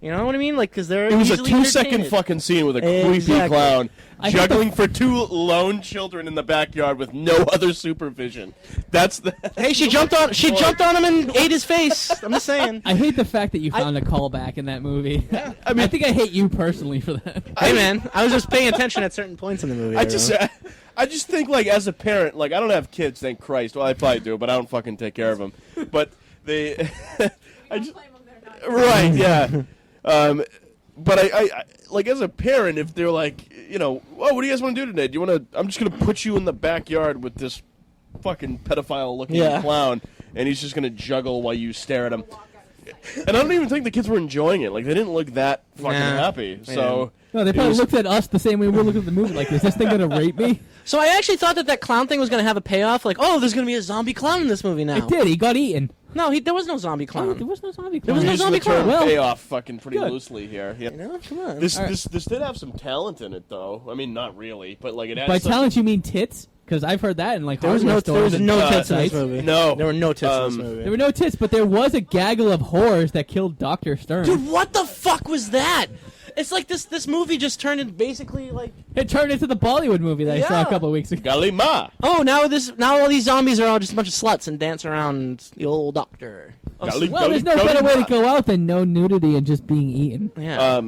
Speaker 5: You know what I mean? Like, because they're
Speaker 3: It was a
Speaker 5: easily
Speaker 3: 2-second
Speaker 5: entertained.
Speaker 3: fucking scene with a creepy
Speaker 5: Exactly.
Speaker 3: clown
Speaker 1: I think
Speaker 3: juggling for two lone children in the backyard with no other supervision. That's the.
Speaker 5: Hey, she jumped on him and ate his face. I'm just saying.
Speaker 1: I hate the fact that you found a callback in that movie. I think I hate you personally for that.
Speaker 5: Hey, man, I was just paying attention at certain points in the movie.
Speaker 3: I just think like as a parent, like I don't have kids, thank Christ. Well, I probably do, but I don't fucking take care of them. But they, I just
Speaker 6: Claim them, they're not.
Speaker 3: right, yeah. But I like as a parent, if they're like, you know, oh, what do you guys want to do today? Do you want to? I'm just gonna put you in the backyard with this fucking pedophile-looking
Speaker 5: Yeah.
Speaker 3: clown, and he's just gonna juggle while you stare at him. And I don't even think the kids were enjoying it. Like they didn't look that fucking
Speaker 5: Nah.
Speaker 3: happy. So
Speaker 1: No, they
Speaker 3: it
Speaker 1: probably
Speaker 3: was-
Speaker 1: looked at us the same way we're looking at the movie. Like, is this thing going to rape me?
Speaker 5: So I actually thought that clown thing was going to have a payoff. Like, oh, there's going to be a zombie clown in this movie now.
Speaker 1: It did. He got eaten.
Speaker 5: No, there was no zombie
Speaker 1: Oh,
Speaker 5: clown.
Speaker 1: there was no zombie
Speaker 5: There
Speaker 1: clown.
Speaker 5: was no
Speaker 3: using
Speaker 5: zombie
Speaker 3: the term
Speaker 5: clown.
Speaker 1: Well-
Speaker 3: payoff fucking pretty
Speaker 1: Good.
Speaker 3: loosely here. Yeah.
Speaker 5: You know, come on.
Speaker 3: This
Speaker 5: All right.
Speaker 3: this did have some talent in it, though. I mean, not really, but like it had
Speaker 1: By
Speaker 3: some-
Speaker 1: talent, you mean tits? Because I've heard that in like
Speaker 5: There was
Speaker 1: hardware
Speaker 5: no
Speaker 1: stores and
Speaker 5: tits in this
Speaker 1: sites.
Speaker 5: movie.
Speaker 3: No.
Speaker 5: There were no tits in this movie.
Speaker 1: There were no tits, but there was a gaggle of horrors that killed Dr. Stern.
Speaker 5: Dude, what the fuck was that? It's like this movie just turned into basically like.
Speaker 1: It turned into the Bollywood movie that I saw a
Speaker 5: Yeah.
Speaker 1: couple of weeks ago.
Speaker 3: Galima.
Speaker 5: Oh, now all these zombies are all just a bunch of sluts and dance around the old doctor. Oh,
Speaker 3: Gali-
Speaker 1: Well, there's no better way to go out than no nudity and just being eaten.
Speaker 5: yeah.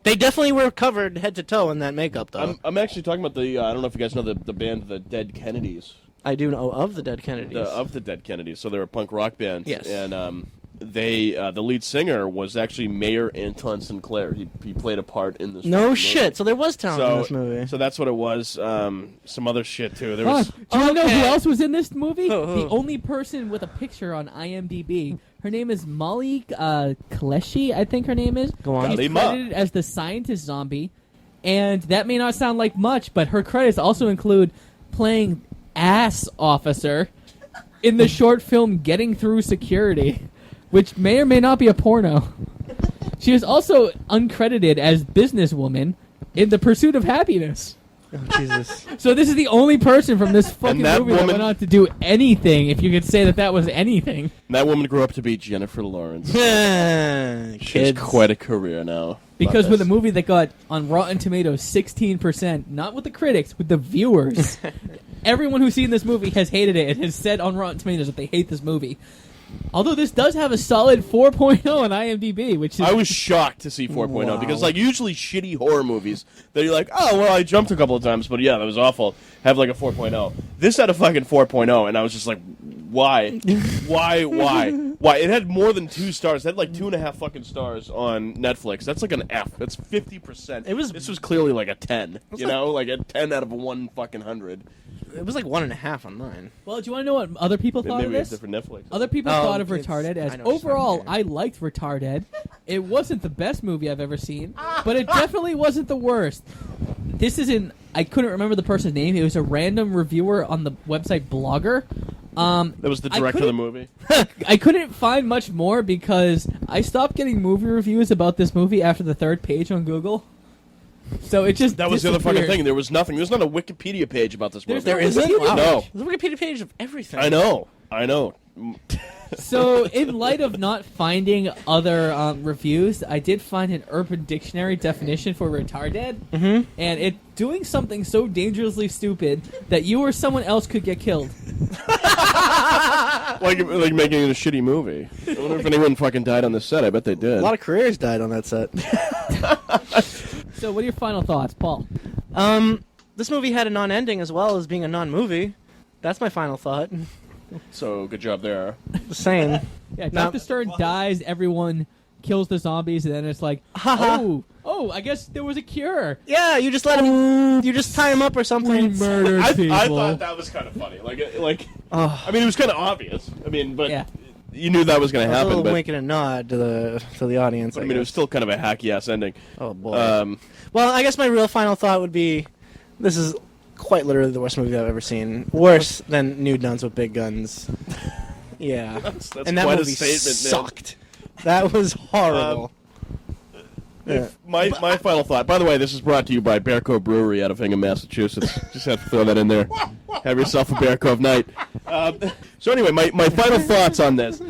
Speaker 5: They definitely were covered head to toe in that makeup, though.
Speaker 3: I'm actually talking about the. I don't know if you guys know the band, the Dead Kennedys.
Speaker 5: I do know of the Dead Kennedys.
Speaker 3: Of the Dead Kennedys. So they're a punk rock band.
Speaker 5: Yes.
Speaker 3: And they the lead singer was actually Mayor Anton Sinclair. He played a part in this.
Speaker 5: No
Speaker 3: movie.
Speaker 5: shit. So there was talent in this movie.
Speaker 3: So that's what it was. Some other shit too. There
Speaker 1: Huh.
Speaker 3: was.
Speaker 1: Do you want to know who
Speaker 5: Okay.
Speaker 1: else was in this movie?
Speaker 5: Who?
Speaker 1: The only person with a picture on IMDb. Her name is Molly Kaleshi, I think her name is.
Speaker 5: Go on.
Speaker 1: She's
Speaker 3: Kalima.
Speaker 1: credited as the scientist zombie. And that may not sound like much, but her credits also include playing ass officer in the short film Getting Through Security, which may or may not be a porno. She is also uncredited as businesswoman in The Pursuit of Happiness.
Speaker 5: Oh, Jesus.
Speaker 1: So this is the only person from this fucking
Speaker 3: that
Speaker 1: movie that
Speaker 3: woman-
Speaker 1: went on to do anything, if you could say that was anything.
Speaker 3: That woman grew up to be Jennifer Lawrence. She has
Speaker 5: Kids.
Speaker 3: quite a career now.
Speaker 1: Because
Speaker 3: Love
Speaker 1: with a
Speaker 3: this.
Speaker 1: movie that got on Rotten Tomatoes 16%, not with the critics, with the viewers, everyone who's seen this movie has hated it and has said on Rotten Tomatoes that they hate this movie. Although this does have a solid 4.0 on IMDb, which is
Speaker 3: I was shocked to see 4.0
Speaker 5: Wow.
Speaker 3: because, like, usually shitty horror movies that you're like, oh, well, I jumped a couple of times, but yeah, that was awful, have like a 4.0. This had a fucking 4.0, and I was just like, why? Why? It had more than 2 stars. It had like 2.5 fucking stars on Netflix. That's like an F. That's 50%. This was clearly like a 10, you know? Like a 10 out of 1 fucking 100.
Speaker 5: It was like 1.5 on mine.
Speaker 1: Well, do you want to know what other people thought of
Speaker 3: Maybe it's
Speaker 1: this?
Speaker 3: different Netflix.
Speaker 1: Other people
Speaker 5: Oh,
Speaker 1: thought of
Speaker 5: it's-
Speaker 1: RetarDead
Speaker 5: I
Speaker 1: as
Speaker 5: know what you're
Speaker 1: overall,
Speaker 5: saying.
Speaker 1: I liked RetarDead. It wasn't the best movie I've ever seen, but it definitely wasn't the worst. This isn't. I couldn't remember the person's name. It was a random reviewer on the website Blogger.
Speaker 3: That was the
Speaker 1: I
Speaker 3: director of the
Speaker 1: couldn't-
Speaker 3: movie.
Speaker 1: I couldn't find much more because I stopped getting movie reviews about this movie after the 3rd page on Google. So it just
Speaker 3: That was the other fucking
Speaker 1: disappeared.
Speaker 3: thing. There was nothing. There's not a Wikipedia page about this movie.
Speaker 1: There's
Speaker 5: There
Speaker 1: no
Speaker 5: isn't?
Speaker 1: Wikipedia.
Speaker 3: No.
Speaker 5: There's a Wikipedia page of everything.
Speaker 3: I know.
Speaker 1: So, in light of not finding other reviews, I did find an Urban Dictionary definition for RetarDead, and it doing something so dangerously stupid that you or someone else could get killed.
Speaker 3: like making it a shitty movie. I wonder if anyone fucking died on the set. I bet they did.
Speaker 5: A lot of careers died on that set.
Speaker 1: So, what are your final thoughts, Paul?
Speaker 5: This movie had a non-ending as well as being a non-movie. That's my final thought.
Speaker 3: So good job there.
Speaker 5: Just saying.
Speaker 1: Yeah,
Speaker 5: Now-
Speaker 1: Dr. Stern dies, everyone kills the zombies, and then it's like, oh, I guess there was a cure.
Speaker 5: Yeah, you just let him. You just tie him up or something.
Speaker 1: Murdered people.
Speaker 3: I thought that was kind of funny.
Speaker 5: Oh,
Speaker 3: I mean, it was kind of obvious. I mean, but
Speaker 1: Yeah.
Speaker 3: you knew that was going
Speaker 5: a
Speaker 3: to happen.
Speaker 5: little
Speaker 3: But
Speaker 5: wink and a nod to the audience.
Speaker 3: I mean, it was still kind of a hacky ass ending.
Speaker 5: Oh boy.
Speaker 3: Well,
Speaker 5: I guess my real final thought would be, this is quite literally the worst movie I've ever seen. Worse than Nude Nuns with Big Guns. Yeah.
Speaker 3: that's
Speaker 5: And that
Speaker 3: quite
Speaker 5: movie
Speaker 3: a statement, man.
Speaker 5: sucked. That was horrible.
Speaker 3: My final thought. By the way, this is brought to you by Bear Cove Brewery out of Hingham, Massachusetts. Just had to throw that in there. Have yourself a Bear Cove night. So anyway, my final thoughts on this.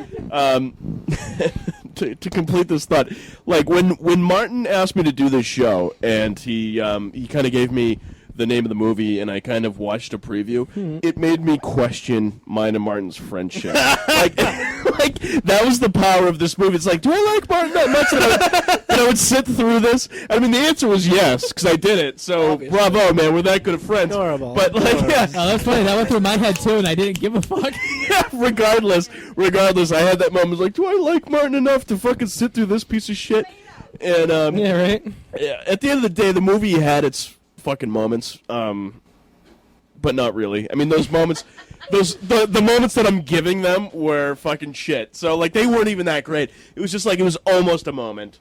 Speaker 3: To complete this thought, like when Martin asked me to do this show, and he kind of gave me the name of the movie, and I kind of watched a preview. It made me question mine and Martin's friendship. like that was the power of this movie. It's like, do I like Martin that much that I would sit through this? I mean, the answer was yes, because I did it. So
Speaker 5: Obviously.
Speaker 3: bravo, man. We're that good of friends.
Speaker 5: Adorable.
Speaker 3: But like,
Speaker 5: Adorable.
Speaker 3: yeah.
Speaker 1: Oh, that's funny. That went through my head, too, and I didn't give a fuck.
Speaker 3: regardless, I had that moment. Like, do I like Martin enough to fucking sit through this piece of shit? And
Speaker 5: Yeah, right?
Speaker 3: yeah, at the end of the day, the movie had its fucking moments, but not really. I mean, those moments, the moments that I'm giving them were fucking shit. So like, they weren't even that great. It was just like, it was almost a moment.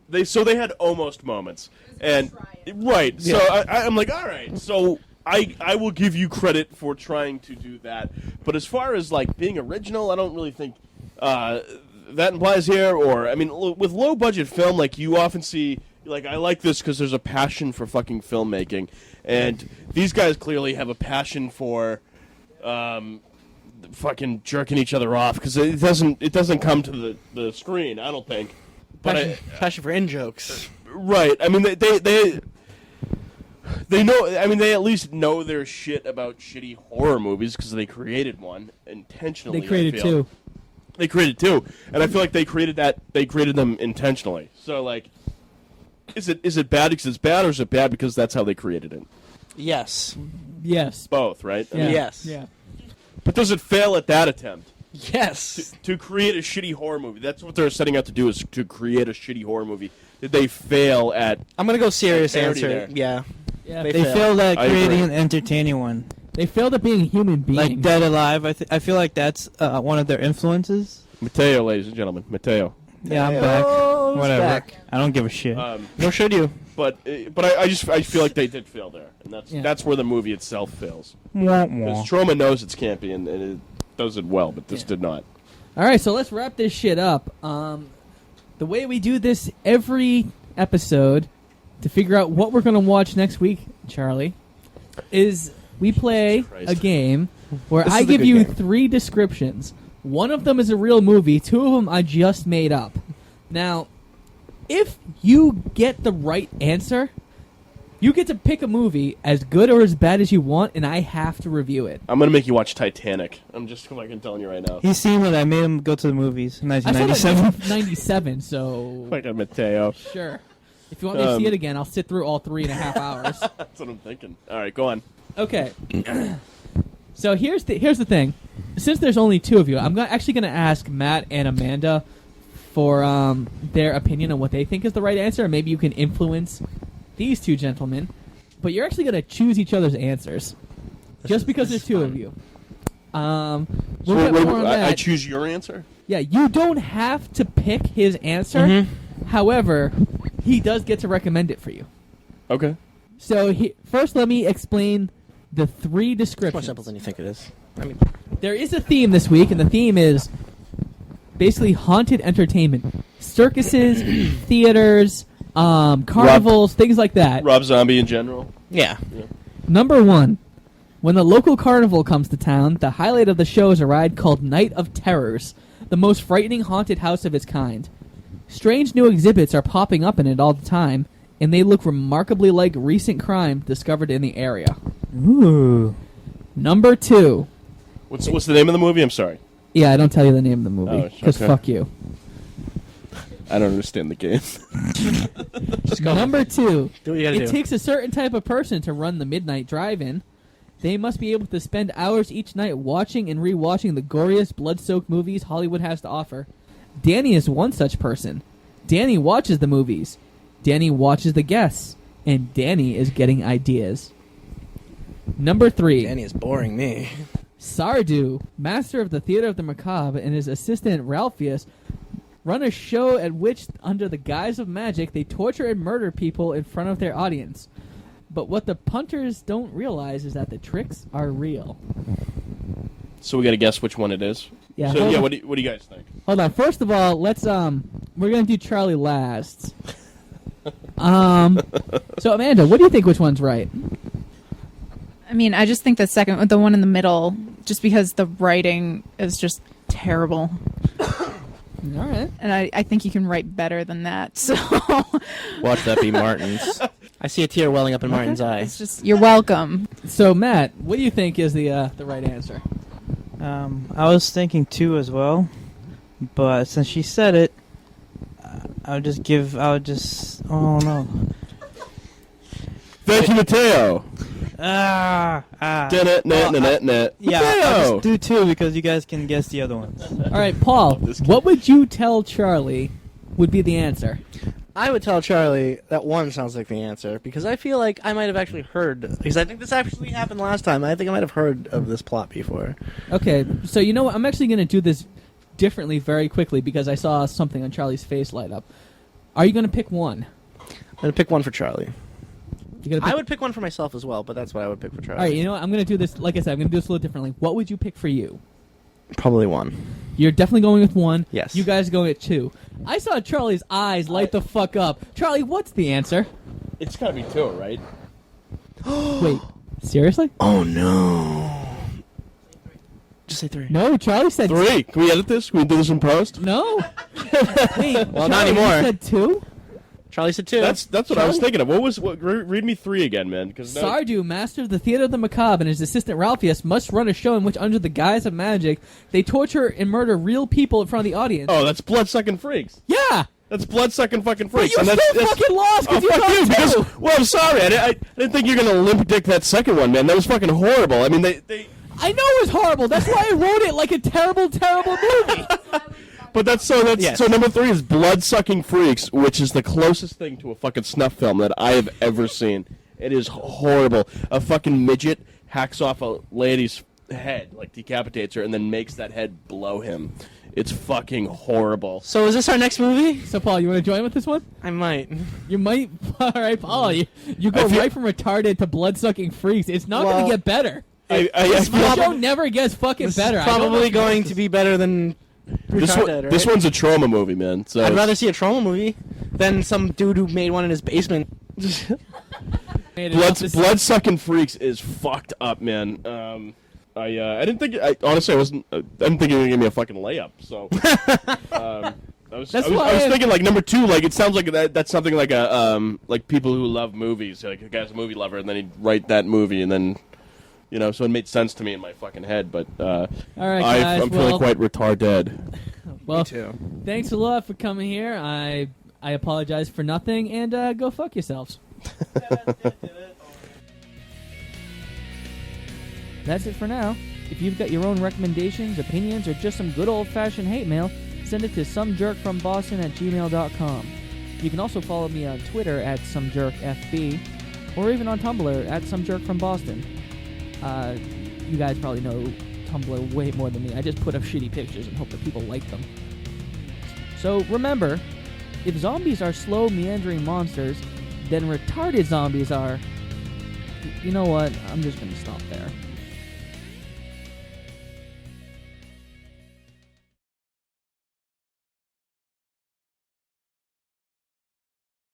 Speaker 3: They had almost moments, and right. So I'm like, all right. So I will give you credit for trying to do that. But as far as like being original, I don't really think that implies here. Or I mean, with low budget film, like you often see. Like, I like this because there's a passion for fucking filmmaking, and these guys clearly have a passion for fucking jerking each other off, because it doesn't come to the screen, I don't think. But
Speaker 5: Passion for in-jokes.
Speaker 3: Right. I mean, they know. I mean, they at least know their shit about shitty horror movies because they created one intentionally.
Speaker 1: They created two.
Speaker 3: They created two, and I feel like they created them intentionally. So, like, is it bad because it's bad, or is it bad because that's how they created it?
Speaker 5: Yes.
Speaker 1: Yes.
Speaker 3: Both, right? I
Speaker 1: Yeah.
Speaker 3: mean,
Speaker 5: Yes.
Speaker 1: Yeah.
Speaker 3: but does it fail at that attempt?
Speaker 5: Yes.
Speaker 3: To create a shitty horror movie. That's what they're setting out to do, is to create a shitty horror movie. Did they fail at...
Speaker 5: I'm going to go serious
Speaker 3: parody
Speaker 5: answer.
Speaker 3: there.
Speaker 5: Yeah.
Speaker 1: Yeah.
Speaker 5: They
Speaker 4: They
Speaker 5: failed.
Speaker 4: failed at
Speaker 3: I
Speaker 4: creating
Speaker 3: agree.
Speaker 4: an entertaining one.
Speaker 1: They failed at being a human being.
Speaker 4: Like Dead Alive, I feel like that's one of their influences.
Speaker 3: Mateo, ladies and gentlemen. Mateo.
Speaker 4: Yeah, I'm back.
Speaker 5: Oh, he's
Speaker 4: Whatever.
Speaker 5: back.
Speaker 4: I don't give a shit.
Speaker 5: Nor should you.
Speaker 3: But I feel like they did fail there, and that's where the movie itself fails.
Speaker 4: Wah,
Speaker 3: Because
Speaker 4: wah.
Speaker 3: Trauma knows it's campy, and it does it well, but this did not.
Speaker 1: All right, so let's wrap this shit up. The way we do this every episode to figure out what we're going to watch next week, Charlie, is we play
Speaker 3: Christ.
Speaker 1: a game where
Speaker 5: This
Speaker 1: I
Speaker 5: is a
Speaker 1: give
Speaker 5: good
Speaker 1: you
Speaker 5: game.
Speaker 1: 3 descriptions. One of them is a real movie. 2 of them I just made up. Now, if you get the right answer, you get to pick a movie as good or as bad as you want, and I have to review it.
Speaker 3: I'm going to make you watch Titanic. I'm just fucking telling you right now.
Speaker 4: He's seen it. I made him go to the movies in
Speaker 1: I saw that
Speaker 4: 1997.
Speaker 1: 97, so
Speaker 3: Fucking Mateo.
Speaker 1: sure. If you want me to see it again, I'll sit through all 3.5 hours.
Speaker 3: That's what I'm thinking. All right, go on.
Speaker 1: Okay. So here's the thing. Since there's only 2 of you, I'm actually going to ask Matt and Amanda for their opinion on what they think is the right answer. And maybe you can influence these 2 gentlemen. But you're actually going to choose each other's answers. Just because there's 2 of you. We'll get more on
Speaker 3: I
Speaker 1: that.
Speaker 3: choose your answer?
Speaker 1: Yeah, you don't have to pick his answer.
Speaker 5: Mm-hmm.
Speaker 1: However, he does get to recommend it for you.
Speaker 3: Okay.
Speaker 1: So first, let me explain the 3
Speaker 5: It's more
Speaker 1: descriptions.
Speaker 5: simple than you think it is. I mean,
Speaker 1: There is a theme this week, and the theme is basically haunted entertainment. Circuses, theaters, carnivals, things like that.
Speaker 3: Rob Zombie in general.
Speaker 5: yeah.
Speaker 1: Number 1. When the local carnival comes to town, the highlight of the show is a ride called Night of Terrors, the most frightening haunted house of its kind. Strange new exhibits are popping up in it all the time, and they look remarkably like recent crime discovered in the area.
Speaker 4: Ooh.
Speaker 1: Number 2.
Speaker 3: What's the name of the movie? I'm sorry.
Speaker 1: Yeah, I don't tell you the name of the movie,
Speaker 3: Oh,
Speaker 1: because
Speaker 3: okay.
Speaker 1: fuck you.
Speaker 3: I don't understand the game.
Speaker 1: Number 2.
Speaker 5: Do what you gotta
Speaker 1: It
Speaker 5: do.
Speaker 1: takes a certain type of person to run the Midnight Drive-In. They must be able to spend hours each night watching and rewatching the goriest, blood-soaked movies Hollywood has to offer. Danny is one such person. Danny watches the movies. Danny watches the guests. And Danny is getting ideas. Number 3.
Speaker 5: Danny is boring me.
Speaker 1: Sardu, master of the Theater of the Macabre, and his assistant Ralpheus run a show at which, under the guise of magic, they torture and murder people in front of their audience. But what the punters don't realize is that the tricks are real.
Speaker 3: So we got to guess which one it is.
Speaker 1: Yeah.
Speaker 3: So
Speaker 1: hold
Speaker 3: yeah,
Speaker 1: on.
Speaker 3: what do you guys think?
Speaker 1: Hold on. First of all, let's we're gonna do Charlie last. So Amanda, what do you think? Which one's right?
Speaker 6: I mean, I just think the one in the middle, just because the writing is just terrible.
Speaker 1: All right.
Speaker 6: And I think you can write better than that. So
Speaker 5: Watch that be Martin's. I see a tear welling up in Martin's eye.
Speaker 6: it's just, you're welcome.
Speaker 1: So Matt, what do you think is the right answer?
Speaker 4: I was thinking 2 as well, but since she said it, oh no.
Speaker 3: Thank you, Mateo.
Speaker 4: Net.
Speaker 3: Mateo!
Speaker 4: Yeah, I'll just do 2 because you guys can guess the other ones.
Speaker 1: All right, Paul.
Speaker 3: This kid.
Speaker 1: What would you tell Charlie would be the answer?
Speaker 5: I would tell Charlie that 1 sounds like the answer, because I feel like I might have actually heard, because I think this actually happened last time. I think I might have heard of this plot before.
Speaker 1: Okay, so you know what? I'm actually going to do this differently very quickly because I saw something on Charlie's face light up. Are you going to pick one?
Speaker 5: I'm going to pick 1 for Charlie.
Speaker 1: You're gonna pick...
Speaker 5: I would pick 1 for myself as well, but that's what I would pick for Charlie.
Speaker 1: All right, you know what? I'm going to do this, like I said, I'm going to do this a little differently. What would you pick for you?
Speaker 5: Probably 1.
Speaker 1: You're definitely going with 1.
Speaker 5: Yes.
Speaker 1: You guys are going with 2. I saw Charlie's eyes light the fuck up. Charlie, what's the answer?
Speaker 3: It's got to be 2, right?
Speaker 1: Wait, seriously?
Speaker 5: Oh no. Just say 3.
Speaker 1: No, Charlie said
Speaker 3: 3. Can we edit this? Can we do this in post?
Speaker 1: No. Wait,
Speaker 5: Well,
Speaker 1: Charlie,
Speaker 5: not anymore.
Speaker 1: You said 2?
Speaker 5: Charlie said 2.
Speaker 3: That's what I was thinking of. Read me 3 again, man.
Speaker 1: Sardu, master of the theater of the macabre, and his assistant Ralpheus must run a show in which, under the guise of magic, they torture and murder real people in front of the audience.
Speaker 3: Oh, that's blood-sucking freaks.
Speaker 1: Yeah!
Speaker 3: That's blood-sucking fucking freaks.
Speaker 1: But you're still fucking lost because you
Speaker 3: fuck you,
Speaker 1: got 2!
Speaker 3: well, I'm sorry. I didn't think you were going to limp dick that second one, man. That was fucking horrible. I mean, they...
Speaker 1: I know it was horrible. That's why I wrote it like a terrible, terrible movie.
Speaker 3: But so number 3 is Blood-Sucking Freaks, which is the closest thing to a fucking snuff film that I have ever seen. It is horrible. A fucking midget hacks off a lady's head, like decapitates her, and then makes that head blow him. It's fucking horrible.
Speaker 5: So is this our next movie?
Speaker 1: So, Paul, you want to join with this one?
Speaker 5: I might.
Speaker 1: You might. All right, Paul. You go right from retarded to blood-sucking freaks. It's not going to get better. This show never gets fucking better.
Speaker 5: Probably going to be better than RetarDead, right?
Speaker 3: This one's a trauma movie, man. So
Speaker 5: I'd rather see a trauma movie than some dude who made one in his basement.
Speaker 3: Blood-Sucking Freaks is fucked up, man. I didn't think. Honestly, I didn't think you were gonna give me a fucking layup. So I was thinking like number 2. Like it sounds like that's something like a like people who love movies. Like a guy's a movie lover, and then he'd write that movie, and then. So it made sense to me in my fucking head, but
Speaker 1: all right, guys,
Speaker 3: I'm feeling quite RetarDead.
Speaker 1: Well,
Speaker 5: me too.
Speaker 1: Thanks a lot for coming here. I apologize for nothing, and go fuck yourselves. That's it for now. If you've got your own recommendations, opinions, or just some good old-fashioned hate mail, send it to somejerkfromboston@gmail.com. You can also follow me on Twitter at somejerkfb, or even on Tumblr at somejerkfromboston. You guys probably know Tumblr way more than me. I just put up shitty pictures and hope that people like them. So remember, if zombies are slow, meandering monsters, then retarded zombies are... You know what? I'm just going to stop there.